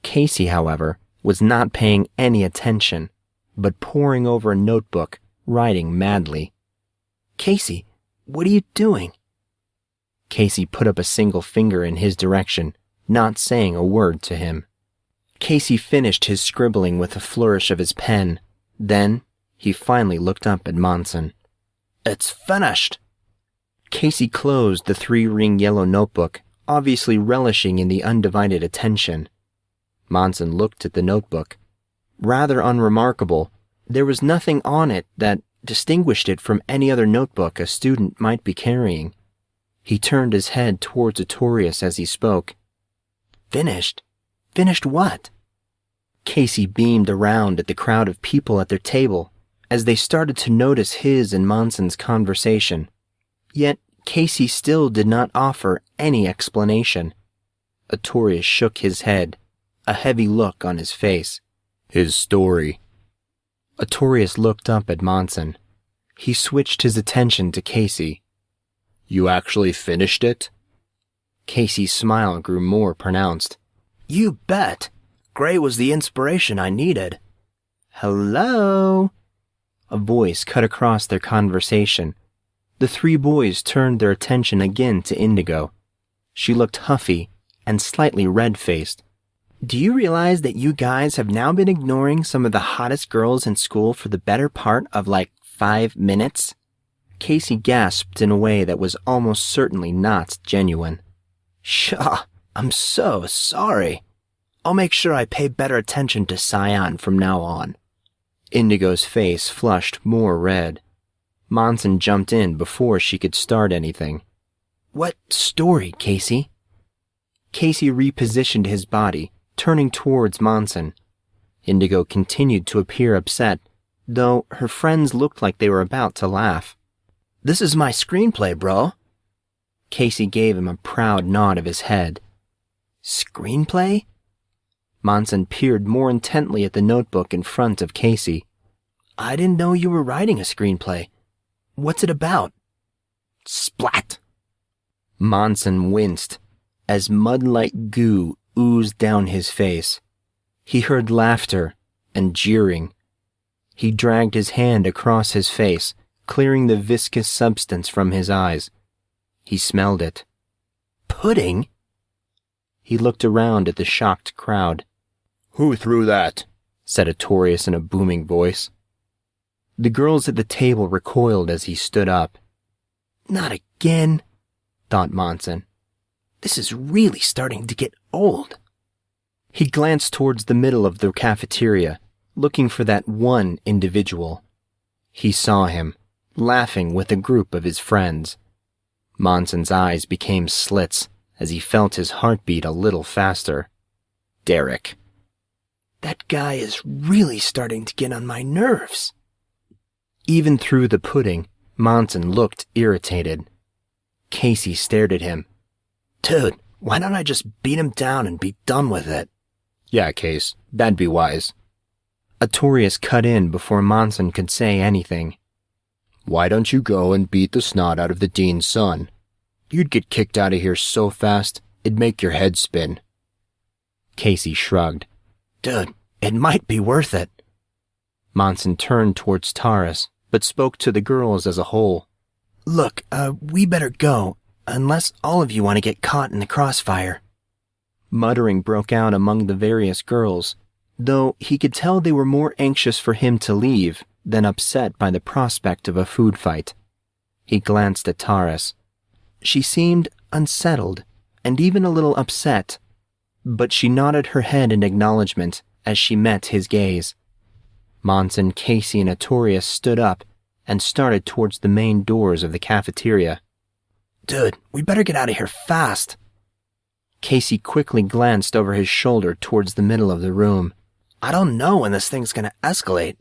Casey, however, was not paying any attention, but poring over a notebook, writing madly. Casey, what are you doing? Casey put up a single finger in his direction, not saying a word to him. Casey finished his scribbling with a flourish of his pen. Then, he finally looked up at Monson. It's finished! Casey closed the 3-ring yellow notebook, obviously relishing in the undivided attention. Monson looked at the notebook. Rather unremarkable, there was nothing on it that distinguished it from any other notebook a student might be carrying. He turned his head towards Artorius as he spoke. Finished? Finished what? Casey beamed around at the crowd of people at their table as they started to notice his and Monson's conversation. Yet Casey still did not offer any explanation. Artorius shook his head, a heavy look on his face. His story. Artorius looked up at Monson. He switched his attention to Casey. You actually finished it? Casey's smile grew more pronounced. You bet. Grey was the inspiration I needed. Hello? A voice cut across their conversation. The 3 boys turned their attention again to Indigo. She looked huffy and slightly red-faced. Do you realize that you guys have now been ignoring some of the hottest girls in school for the better part of 5 minutes? Casey gasped in a way that was almost certainly not genuine. Pshaw, I'm so sorry. I'll make sure I pay better attention to Cyan from now on. Indigo's face flushed more red. Monson jumped in before she could start anything. What story, Casey? Casey repositioned his body, turning towards Monson. Indigo continued to appear upset, though her friends looked like they were about to laugh. This is my screenplay, bro. Casey gave him a proud nod of his head. Screenplay? Monson peered more intently at the notebook in front of Casey. I didn't know you were writing a screenplay. What's it about? Splat! Monson winced as mud-like goo oozed down his face. He heard laughter and jeering. He dragged his hand across his face, clearing the viscous substance from his eyes. He smelled it. Pudding? He looked around at the shocked crowd. Who threw that? Said Artorius in a booming voice. The girls at the table recoiled as he stood up. Not again, thought Monson. This is really starting to get old. He glanced towards the middle of the cafeteria, looking for that one individual. He saw him, laughing with a group of his friends. Monson's eyes became slits as he felt his heartbeat a little faster. Derek. That guy is really starting to get on my nerves. Even through the pudding, Monson looked irritated. Casey stared at him. Dude, why don't I just beat him down and be done with it? Yeah, Case, that'd be wise. Artorius cut in before Monson could say anything. Why don't you go and beat the snot out of the dean's son? You'd get kicked out of here so fast, it'd make your head spin. Casey shrugged. Dude, it might be worth it. Monson turned towards Taurus, but spoke to the girls as a whole. Look, we better go, unless all of you want to get caught in the crossfire. Muttering broke out among the various girls, though he could tell they were more anxious for him to leave than upset by the prospect of a food fight. He glanced at Taurus. She seemed unsettled, and even a little upset, but she nodded her head in acknowledgement as she met his gaze. Monson, Casey, and Artorius stood up and started towards the main doors of the cafeteria. "Dude, we better get out of here fast." Casey quickly glanced over his shoulder towards the middle of the room. "I don't know when this thing's gonna escalate."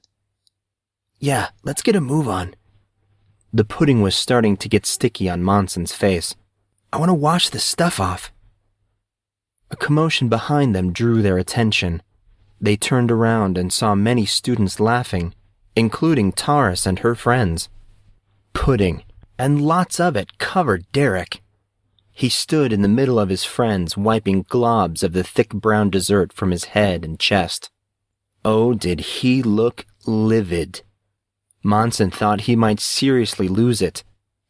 "Yeah, let's get a move on." The pudding was starting to get sticky on Monson's face. "I want to wash this stuff off." A commotion behind them drew their attention. They turned around and saw many students laughing, including Taurus and her friends. Pudding, and lots of it, covered Derek. He stood in the middle of his friends, wiping globs of the thick brown dessert from his head and chest. Oh, did he look livid. Monson thought he might seriously lose it.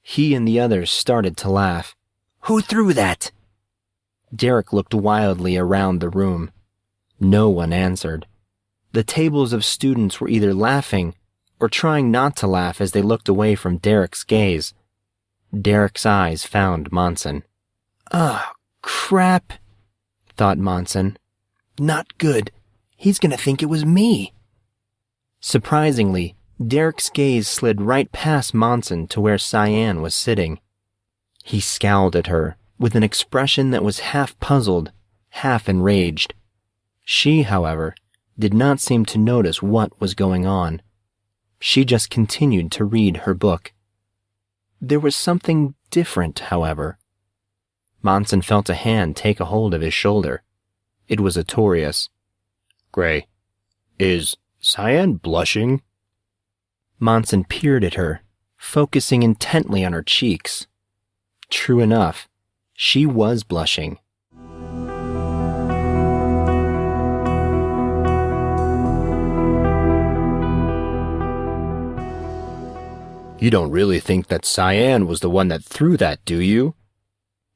He and the others started to laugh. "Who threw that?" Derek looked wildly around the room. No one answered. The tables of students were either laughing or trying not to laugh as they looked away from Derek's gaze. Derek's eyes found Monson. "Oh, crap," thought Monson. "Not good. He's gonna think it was me." Surprisingly, Derek's gaze slid right past Monson to where Cyan was sitting. He scowled at her with an expression that was half puzzled, half enraged. She, however, did not seem to notice what was going on. She just continued to read her book. There was something different, however. Monson felt a hand take a hold of his shoulder. It was Artorius. "Grey, is Cyan blushing?" Monson peered at her, focusing intently on her cheeks. True enough, she was blushing. "You don't really think that Cyan was the one that threw that, do you?"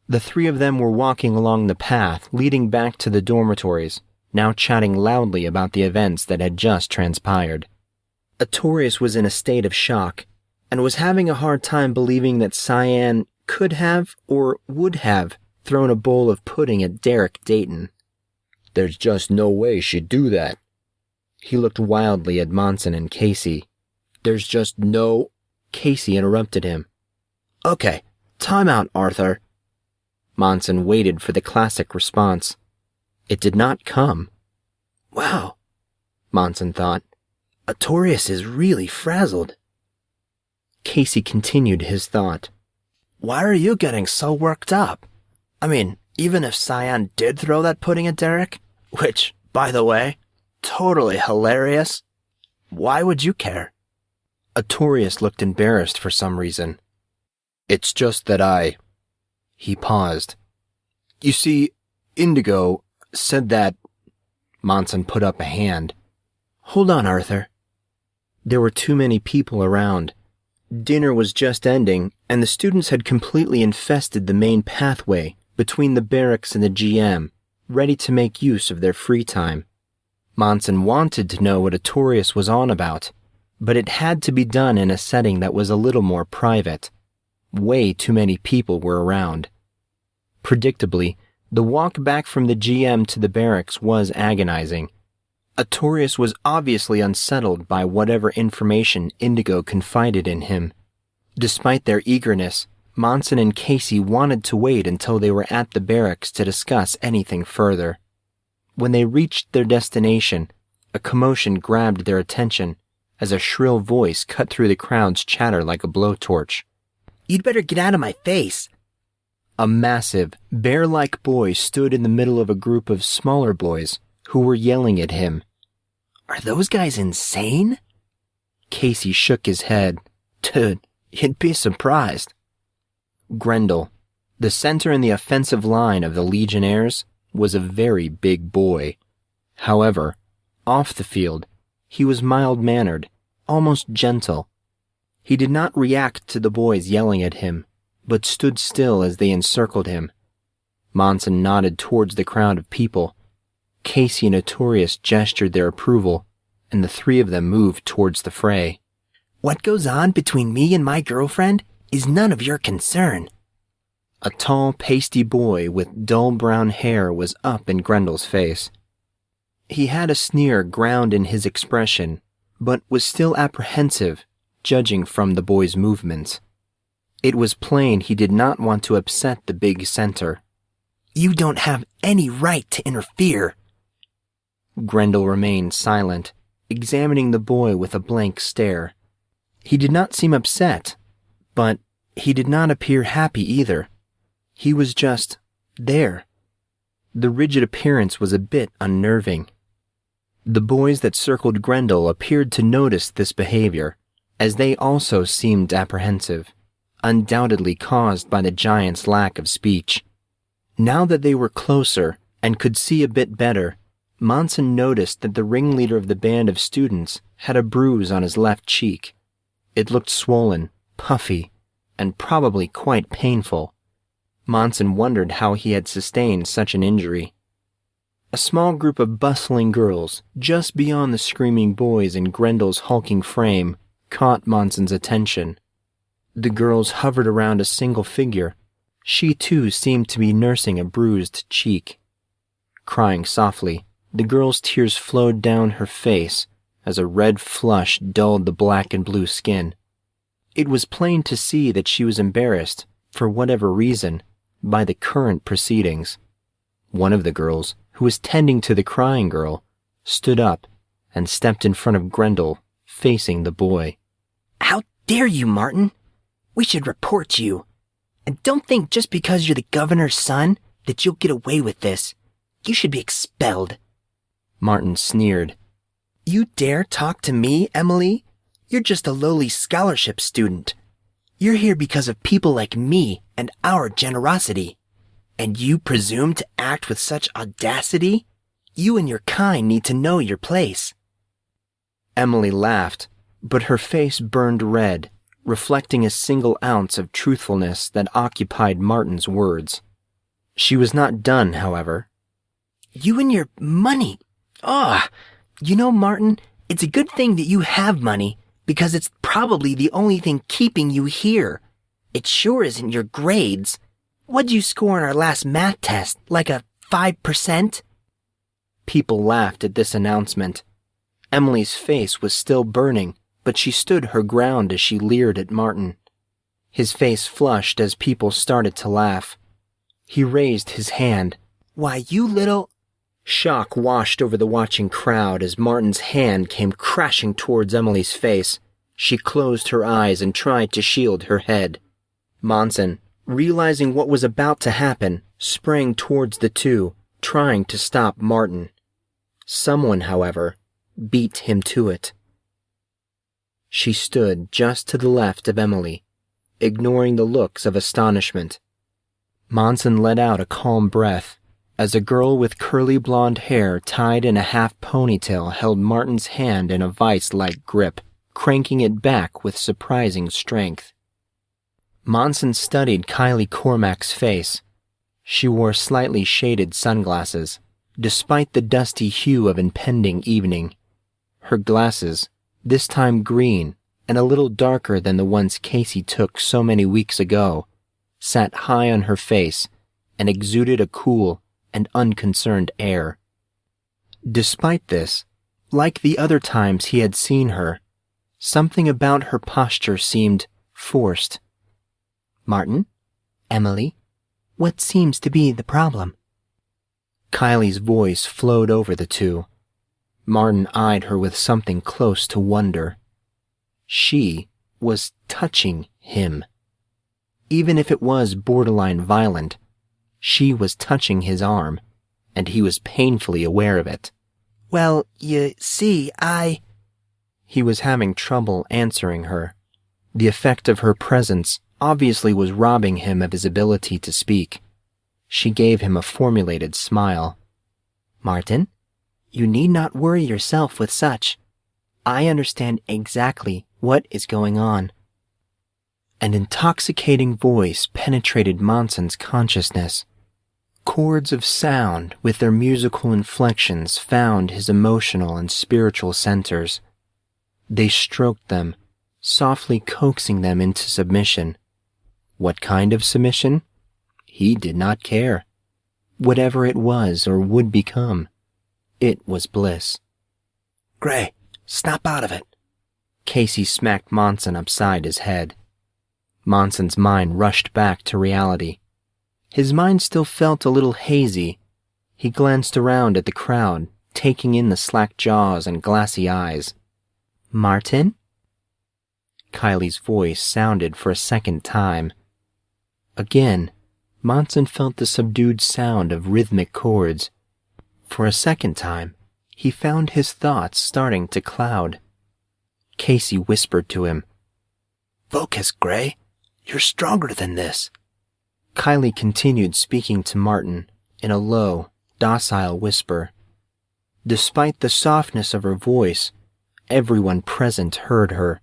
The three of them were walking along the path leading back to the dormitories, now chatting loudly about the events that had just transpired. Artorius was in a state of shock, and was having a hard time believing that Cyan could have or would have thrown a bowl of pudding at Derek Dayton. "There's just no way she'd do that." He looked wildly at Monson and Casey. "There's just no—" Casey interrupted him. "Okay, time out, Arthur." Monson waited for the classic response. It did not come. Wow, Monson thought. Artorius is really frazzled. Casey continued his thought. "Why are you getting so worked up? I mean, even if Cyan did throw that pudding at Derek, which, by the way, totally hilarious, why would you care?" Artorius looked embarrassed for some reason. "It's just that He paused. "You see, Indigo said that—" Monson put up a hand. "Hold on, Arthur." There were too many people around. Dinner was just ending, and the students had completely infested the main pathway between the barracks and the GM, ready to make use of their free time. Monson wanted to know what Artorius was on about, but it had to be done in a setting that was a little more private. Way too many people were around. Predictably, the walk back from the GM to the barracks was agonizing. Artorius was obviously unsettled by whatever information Indigo confided in him. Despite their eagerness, Monson and Casey wanted to wait until they were at the barracks to discuss anything further. When they reached their destination, a commotion grabbed their attention as a shrill voice cut through the crowd's chatter like a blowtorch. "You'd better get out of my face." A massive, bear-like boy stood in the middle of a group of smaller boys who were yelling at him. "Are those guys insane?" Casey shook his head. "Dude, you'd be surprised." Grendel, the center in the offensive line of the Legionnaires, was a very big boy. However, off the field, he was mild-mannered, almost gentle. He did not react to the boys yelling at him, but stood still as they encircled him. Monson nodded towards the crowd of people. Casey and Artorius gestured their approval, and the three of them moved towards the fray. "What goes on between me and my girlfriend is none of your concern." A tall, pasty boy with dull brown hair was up in Grendel's face. He had a sneer ground in his expression, but was still apprehensive, judging from the boy's movements. It was plain he did not want to upset the big center. "You don't have any right to interfere." Grendel remained silent, examining the boy with a blank stare. He did not seem upset, but he did not appear happy either. He was just there. The rigid appearance was a bit unnerving. The boys that circled Grendel appeared to notice this behavior, as they also seemed apprehensive, undoubtedly caused by the giant's lack of speech. Now that they were closer and could see a bit better, Monson noticed that the ringleader of the band of students had a bruise on his left cheek. It looked swollen, puffy, and probably quite painful. Monson wondered how he had sustained such an injury. A small group of bustling girls, just beyond the screaming boys in Grendel's hulking frame, caught Monson's attention. The girls hovered around a single figure. She too seemed to be nursing a bruised cheek. Crying softly, the girl's tears flowed down her face as a red flush dulled the black and blue skin. It was plain to see that she was embarrassed, for whatever reason, by the current proceedings. One of the girls, who was tending to the crying girl, stood up and stepped in front of Grendel, facing the boy. "How dare you, Martin? We should report you. And don't think just because you're the governor's son that you'll get away with this. You should be expelled." Martin sneered. "You dare talk to me, Emily? You're just a lowly scholarship student. You're here because of people like me and our generosity. And you presume to act with such audacity? You and your kind need to know your place." Emily laughed, but her face burned red, reflecting a single ounce of truthfulness that occupied Martin's words. She was not done, however. "You and your money. You know, Martin, it's a good thing that you have money, because it's probably the only thing keeping you here. It sure isn't your grades. What'd you score on our last math test? Like a 5%? People laughed at this announcement. Emily's face was still burning, but she stood her ground as she leered at Martin. His face flushed as people started to laugh. He raised his hand. "Why, you little—" Shock washed over the watching crowd as Martin's hand came crashing towards Emily's face. She closed her eyes and tried to shield her head. Monson, realizing what was about to happen, sprang towards the two, trying to stop Martin. Someone, however, beat him to it. She stood just to the left of Emily, ignoring the looks of astonishment. Monson let out a calm breath as a girl with curly blonde hair tied in a half ponytail held Martin's hand in a vice-like grip, cranking it back with surprising strength. Monson studied Kylie Cormac's face. She wore slightly shaded sunglasses, despite the dusty hue of impending evening. Her glasses, this time green and a little darker than the ones Casey took so many weeks ago, sat high on her face and exuded a cool and unconcerned air. Despite this, like the other times he had seen her, something about her posture seemed forced. "Martin? Emily? What seems to be the problem?" Kylie's voice flowed over the two. Martin eyed her with something close to wonder. She was touching him. Even if it was borderline violent, she was touching his arm, and he was painfully aware of it. "Well, you see, He was having trouble answering her. The effect of her presence obviously was robbing him of his ability to speak. She gave him a formulated smile. "Martin, you need not worry yourself with such. I understand exactly what is going on." An intoxicating voice penetrated Monson's consciousness. Chords of sound with their musical inflections found his emotional and spiritual centers. They stroked them, softly coaxing them into submission. What kind of submission? He did not care. Whatever it was or would become, it was bliss. "Gray, snap out of it." Casey smacked Monson upside his head. Monson's mind rushed back to reality. His mind still felt a little hazy. He glanced around at the crowd, taking in the slack jaws and glassy eyes. "Martin?" Kylie's voice sounded for a second time. Again, Monson felt the subdued sound of rhythmic chords. For a second time, he found his thoughts starting to cloud. Casey whispered to him, "Focus, Gray. You're stronger than this." Kylie continued speaking to Martin in a low, docile whisper. Despite the softness of her voice, everyone present heard her.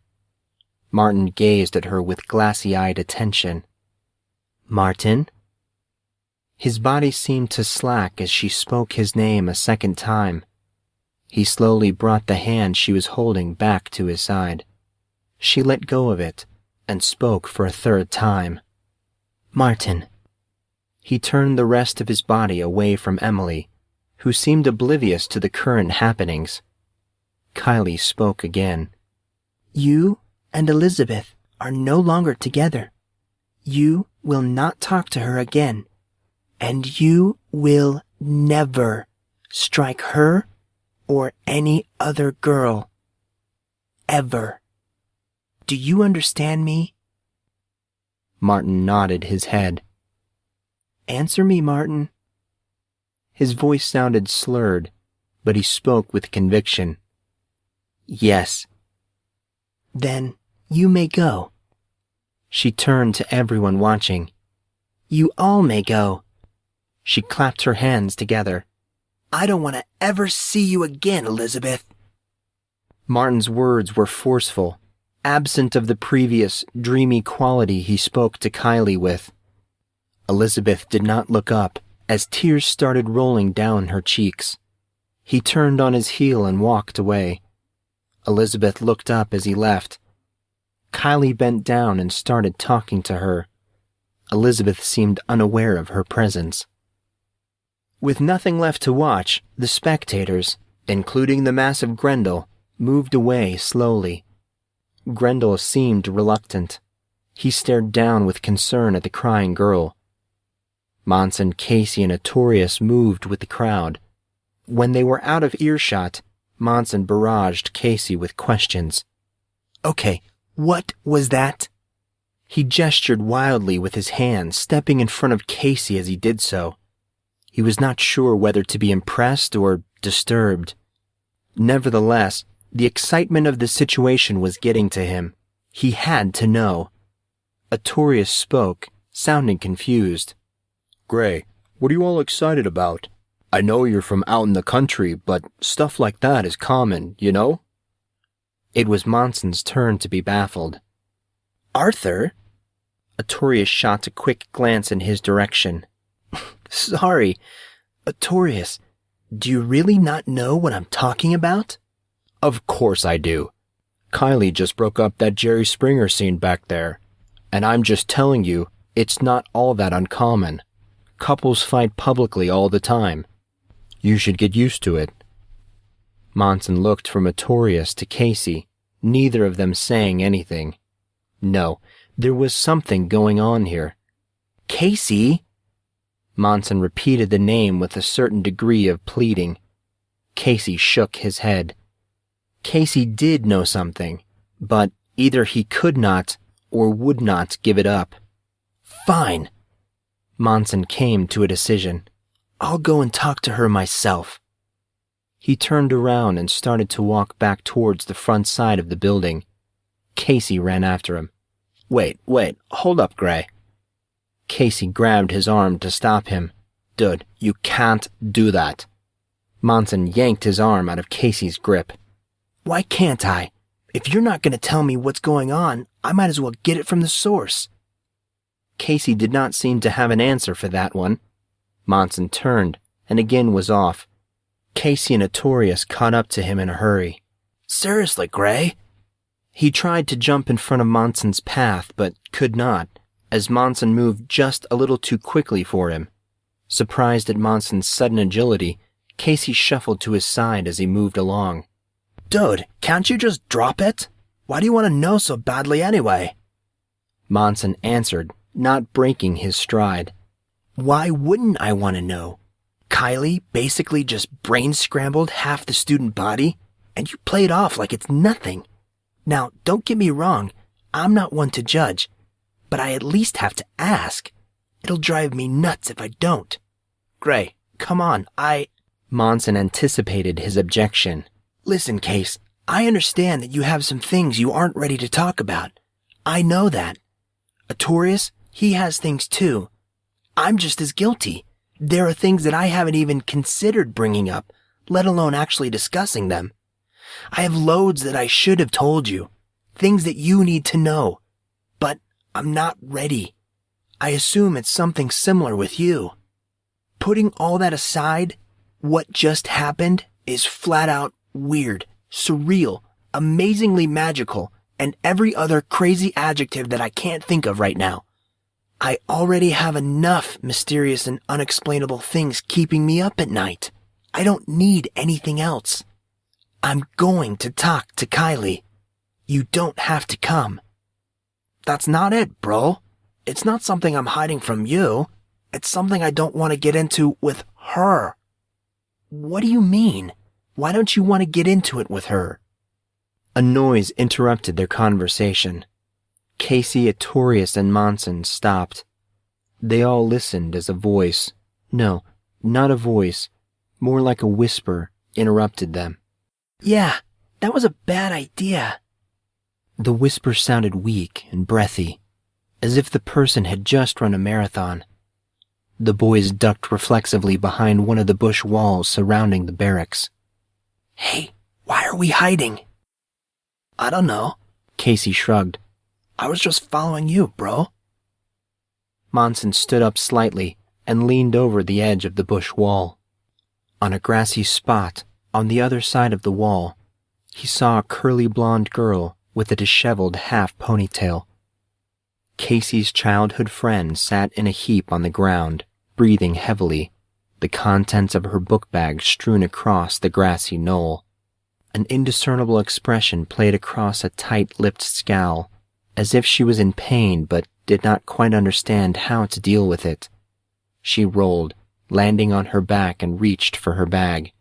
Martin gazed at her with glassy-eyed attention. "Martin?" His body seemed to slack as she spoke his name a second time. He slowly brought the hand she was holding back to his side. She let go of it and spoke for a third time. "Martin." He turned the rest of his body away from Emily, who seemed oblivious to the current happenings. Kylie spoke again. "You and Elizabeth are no longer together. You will not talk to her again, and you will never strike her or any other girl. Ever. Do you understand me?" Martin nodded his head. "Answer me, Martin." His voice sounded slurred, but he spoke with conviction. "Yes." "Then you may go." She turned to everyone watching. "You all may go." She clapped her hands together. "I don't want to ever see you again, Elizabeth." Martin's words were forceful, absent of the previous, dreamy quality he spoke to Kylie with. Elizabeth did not look up as tears started rolling down her cheeks. He turned on his heel and walked away. Elizabeth looked up as he left. Kylie bent down and started talking to her. Elizabeth seemed unaware of her presence. With nothing left to watch, the spectators, including the massive Grendel, moved away slowly. Grendel seemed reluctant. He stared down with concern at the crying girl. Monson, Casey, and Artorius moved with the crowd. When they were out of earshot, Monson barraged Casey with questions. "Okay, what was that?" He gestured wildly with his hand, stepping in front of Casey as he did so. He was not sure whether to be impressed or disturbed. Nevertheless, the excitement of the situation was getting to him. He had to know. Artorius spoke, sounding confused. "Gray, what are you all excited about? I know you're from out in the country, but stuff like that is common, you know?" It was Monson's turn to be baffled. "Arthur?" Artorius shot a quick glance in his direction. "Sorry, Artorius, do you really not know what I'm talking about?" "Of course I do. Kylie just broke up that Jerry Springer scene back there, and I'm just telling you, it's not all that uncommon. Couples fight publicly all the time. You should get used to it." Monson looked from Artorius to Casey, neither of them saying anything. No, there was something going on here. "Casey?" Monson repeated the name with a certain degree of pleading. Casey shook his head. Casey did know something, but either he could not or would not give it up. "Fine." Monson came to a decision. "I'll go and talk to her myself." He turned around and started to walk back towards the front side of the building. Casey ran after him. Wait, hold up, Gray." Casey grabbed his arm to stop him. "Dude, you can't do that." Monson yanked his arm out of Casey's grip. "Why can't I? If you're not going to tell me what's going on, I might as well get it from the source." Casey did not seem to have an answer for that one. Monson turned and again was off. Casey and Artorius caught up to him in a hurry. "Seriously, Gray?" He tried to jump in front of Monson's path, but could not. as Monson moved just a little too quickly for him. Surprised at Monson's sudden agility, Casey shuffled to his side as he moved along. Dude, can't you just drop it? Why do you want to know so badly anyway? Monson answered, not breaking his stride. Why wouldn't I want to know? Kylie basically just brain scrambled half the student body, and you play it off like it's nothing. Now, don't get me wrong, I'm not one to judge, but I at least have to ask. It'll drive me nuts if I don't. Gray, come on, Monson anticipated his objection. Listen, Case, I understand that you have some things you aren't ready to talk about. I know that. Artorius, he has things too. I'm just as guilty. There are things that I haven't even considered bringing up, let alone actually discussing them. I have loads that I should have told you, things that you need to know, but I'm not ready. I assume it's something similar with you. Putting all that aside, what just happened is flat out weird, surreal, amazingly magical, and every other crazy adjective that I can't think of right now. I already have enough mysterious and unexplainable things keeping me up at night. I don't need anything else. I'm going to talk to Kylie. You don't have to come. That's not it, bro. It's not something I'm hiding from you. It's something I don't want to get into with her. What do you mean? Why don't you want to get into it with her? A noise interrupted their conversation. Casey, Artorius, and Monson stopped. They all listened as a voice, no, not a voice, more like a whisper, interrupted them. Yeah, that was a bad idea. The whisper sounded weak and breathy, as if the person had just run a marathon. The boys ducked reflexively behind one of the bush walls surrounding the barracks. Hey, why are we hiding? I don't know. Casey shrugged. I was just following you, bro. Monson stood up slightly and leaned over the edge of the bush wall. On a grassy spot on the other side of the wall, he saw a curly blonde girl with a disheveled half ponytail. Casey's childhood friend sat in a heap on the ground, breathing heavily, the contents of her book bag strewn across the grassy knoll. An indiscernible expression played across a tight-lipped scowl, as if she was in pain but did not quite understand how to deal with it. She rolled, landing on her back, and reached for her bag.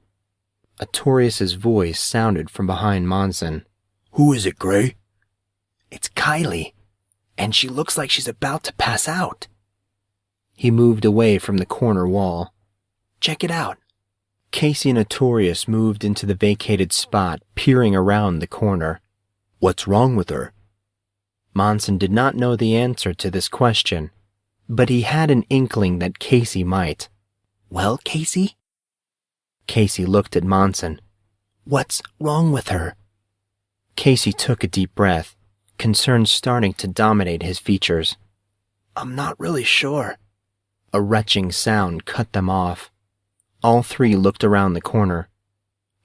Artorius's voice sounded from behind Monson. Who is it, Gray? It's Kylie, and she looks like she's about to pass out. He moved away from the corner wall. Check it out. Casey and Artorius moved into the vacated spot, peering around the corner. What's wrong with her? Monson did not know the answer to this question, but he had an inkling that Casey might. Well, Casey? Casey looked at Monson. What's wrong with her? Casey took a deep breath, concern starting to dominate his features. I'm not really sure. A retching sound cut them off. All three looked around the corner.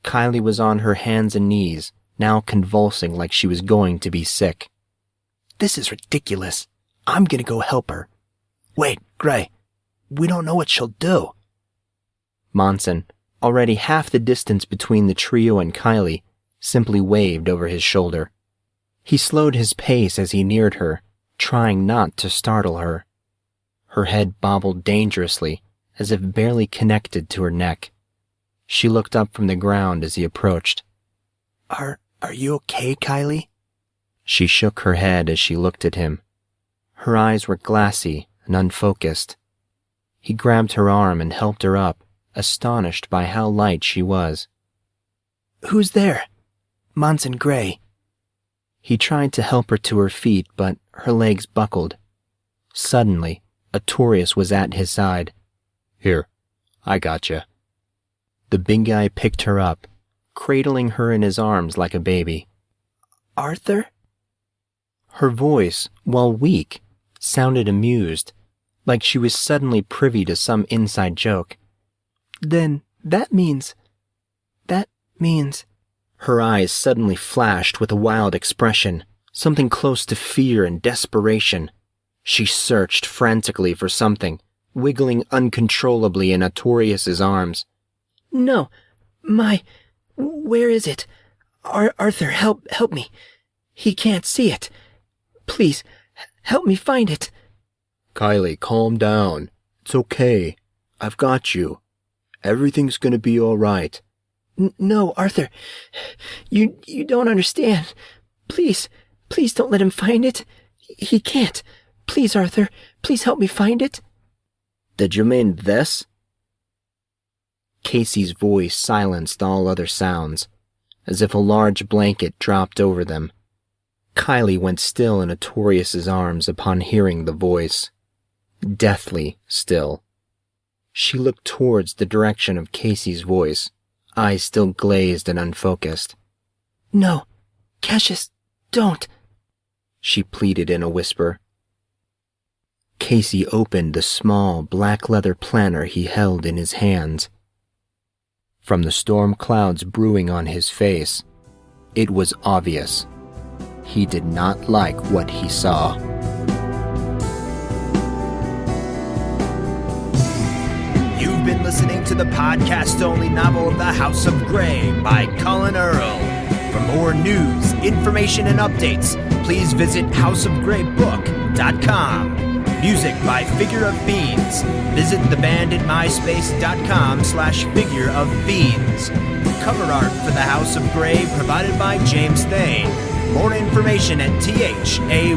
Kylie was on her hands and knees, now convulsing like she was going to be sick. This is ridiculous. I'm gonna go help her. Wait, Gray, we don't know what she'll do. Monson, already half the distance between the trio and Kylie, simply waved over his shoulder. He slowed his pace as he neared her, trying not to startle her. Her head bobbled dangerously, as if barely connected to her neck. She looked up from the ground as he approached. Are you okay, Kylie? She shook her head as she looked at him. Her eyes were glassy and unfocused. He grabbed her arm and helped her up, astonished by how light she was. Who's there? Monson Grey. He tried to help her to her feet, but her legs buckled. Suddenly, Artorius was at his side. Here, I gotcha. The big guy picked her up, cradling her in his arms like a baby. Arthur? Her voice, while weak, sounded amused, like she was suddenly privy to some inside joke. Then that means... Her eyes suddenly flashed with a wild expression, something close to fear and desperation. She searched frantically for something, wiggling uncontrollably in Artorius's arms. No, where is it? Arthur, help me. He can't see it. Please, help me find it. Kylie, calm down. It's okay. I've got you. Everything's gonna be all right. No, Arthur. You don't understand. Please don't let him find it. He can't. Please, Arthur, please help me find it. Did you mean this? Casey's voice silenced all other sounds, as if a large blanket dropped over them. Kylie went still in Artorius's arms upon hearing the voice. Deathly still. She looked towards the direction of Casey's voice, eyes still glazed and unfocused. No, Cassius, don't, she pleaded in a whisper. Casey opened the small black leather planner he held in his hands. From the storm clouds brewing on his face, it was obvious. He did not like what he saw. You've been listening to the podcast-only novel of The House of Grey by Collin Earl. For more news, information, and updates, please visit houseofgreybook.com. Music by Figure of Fiends. Visit the band at myspace.com/Figure of Fiends. Cover art for The House of Grey provided by James Thane. More information at thayn.net.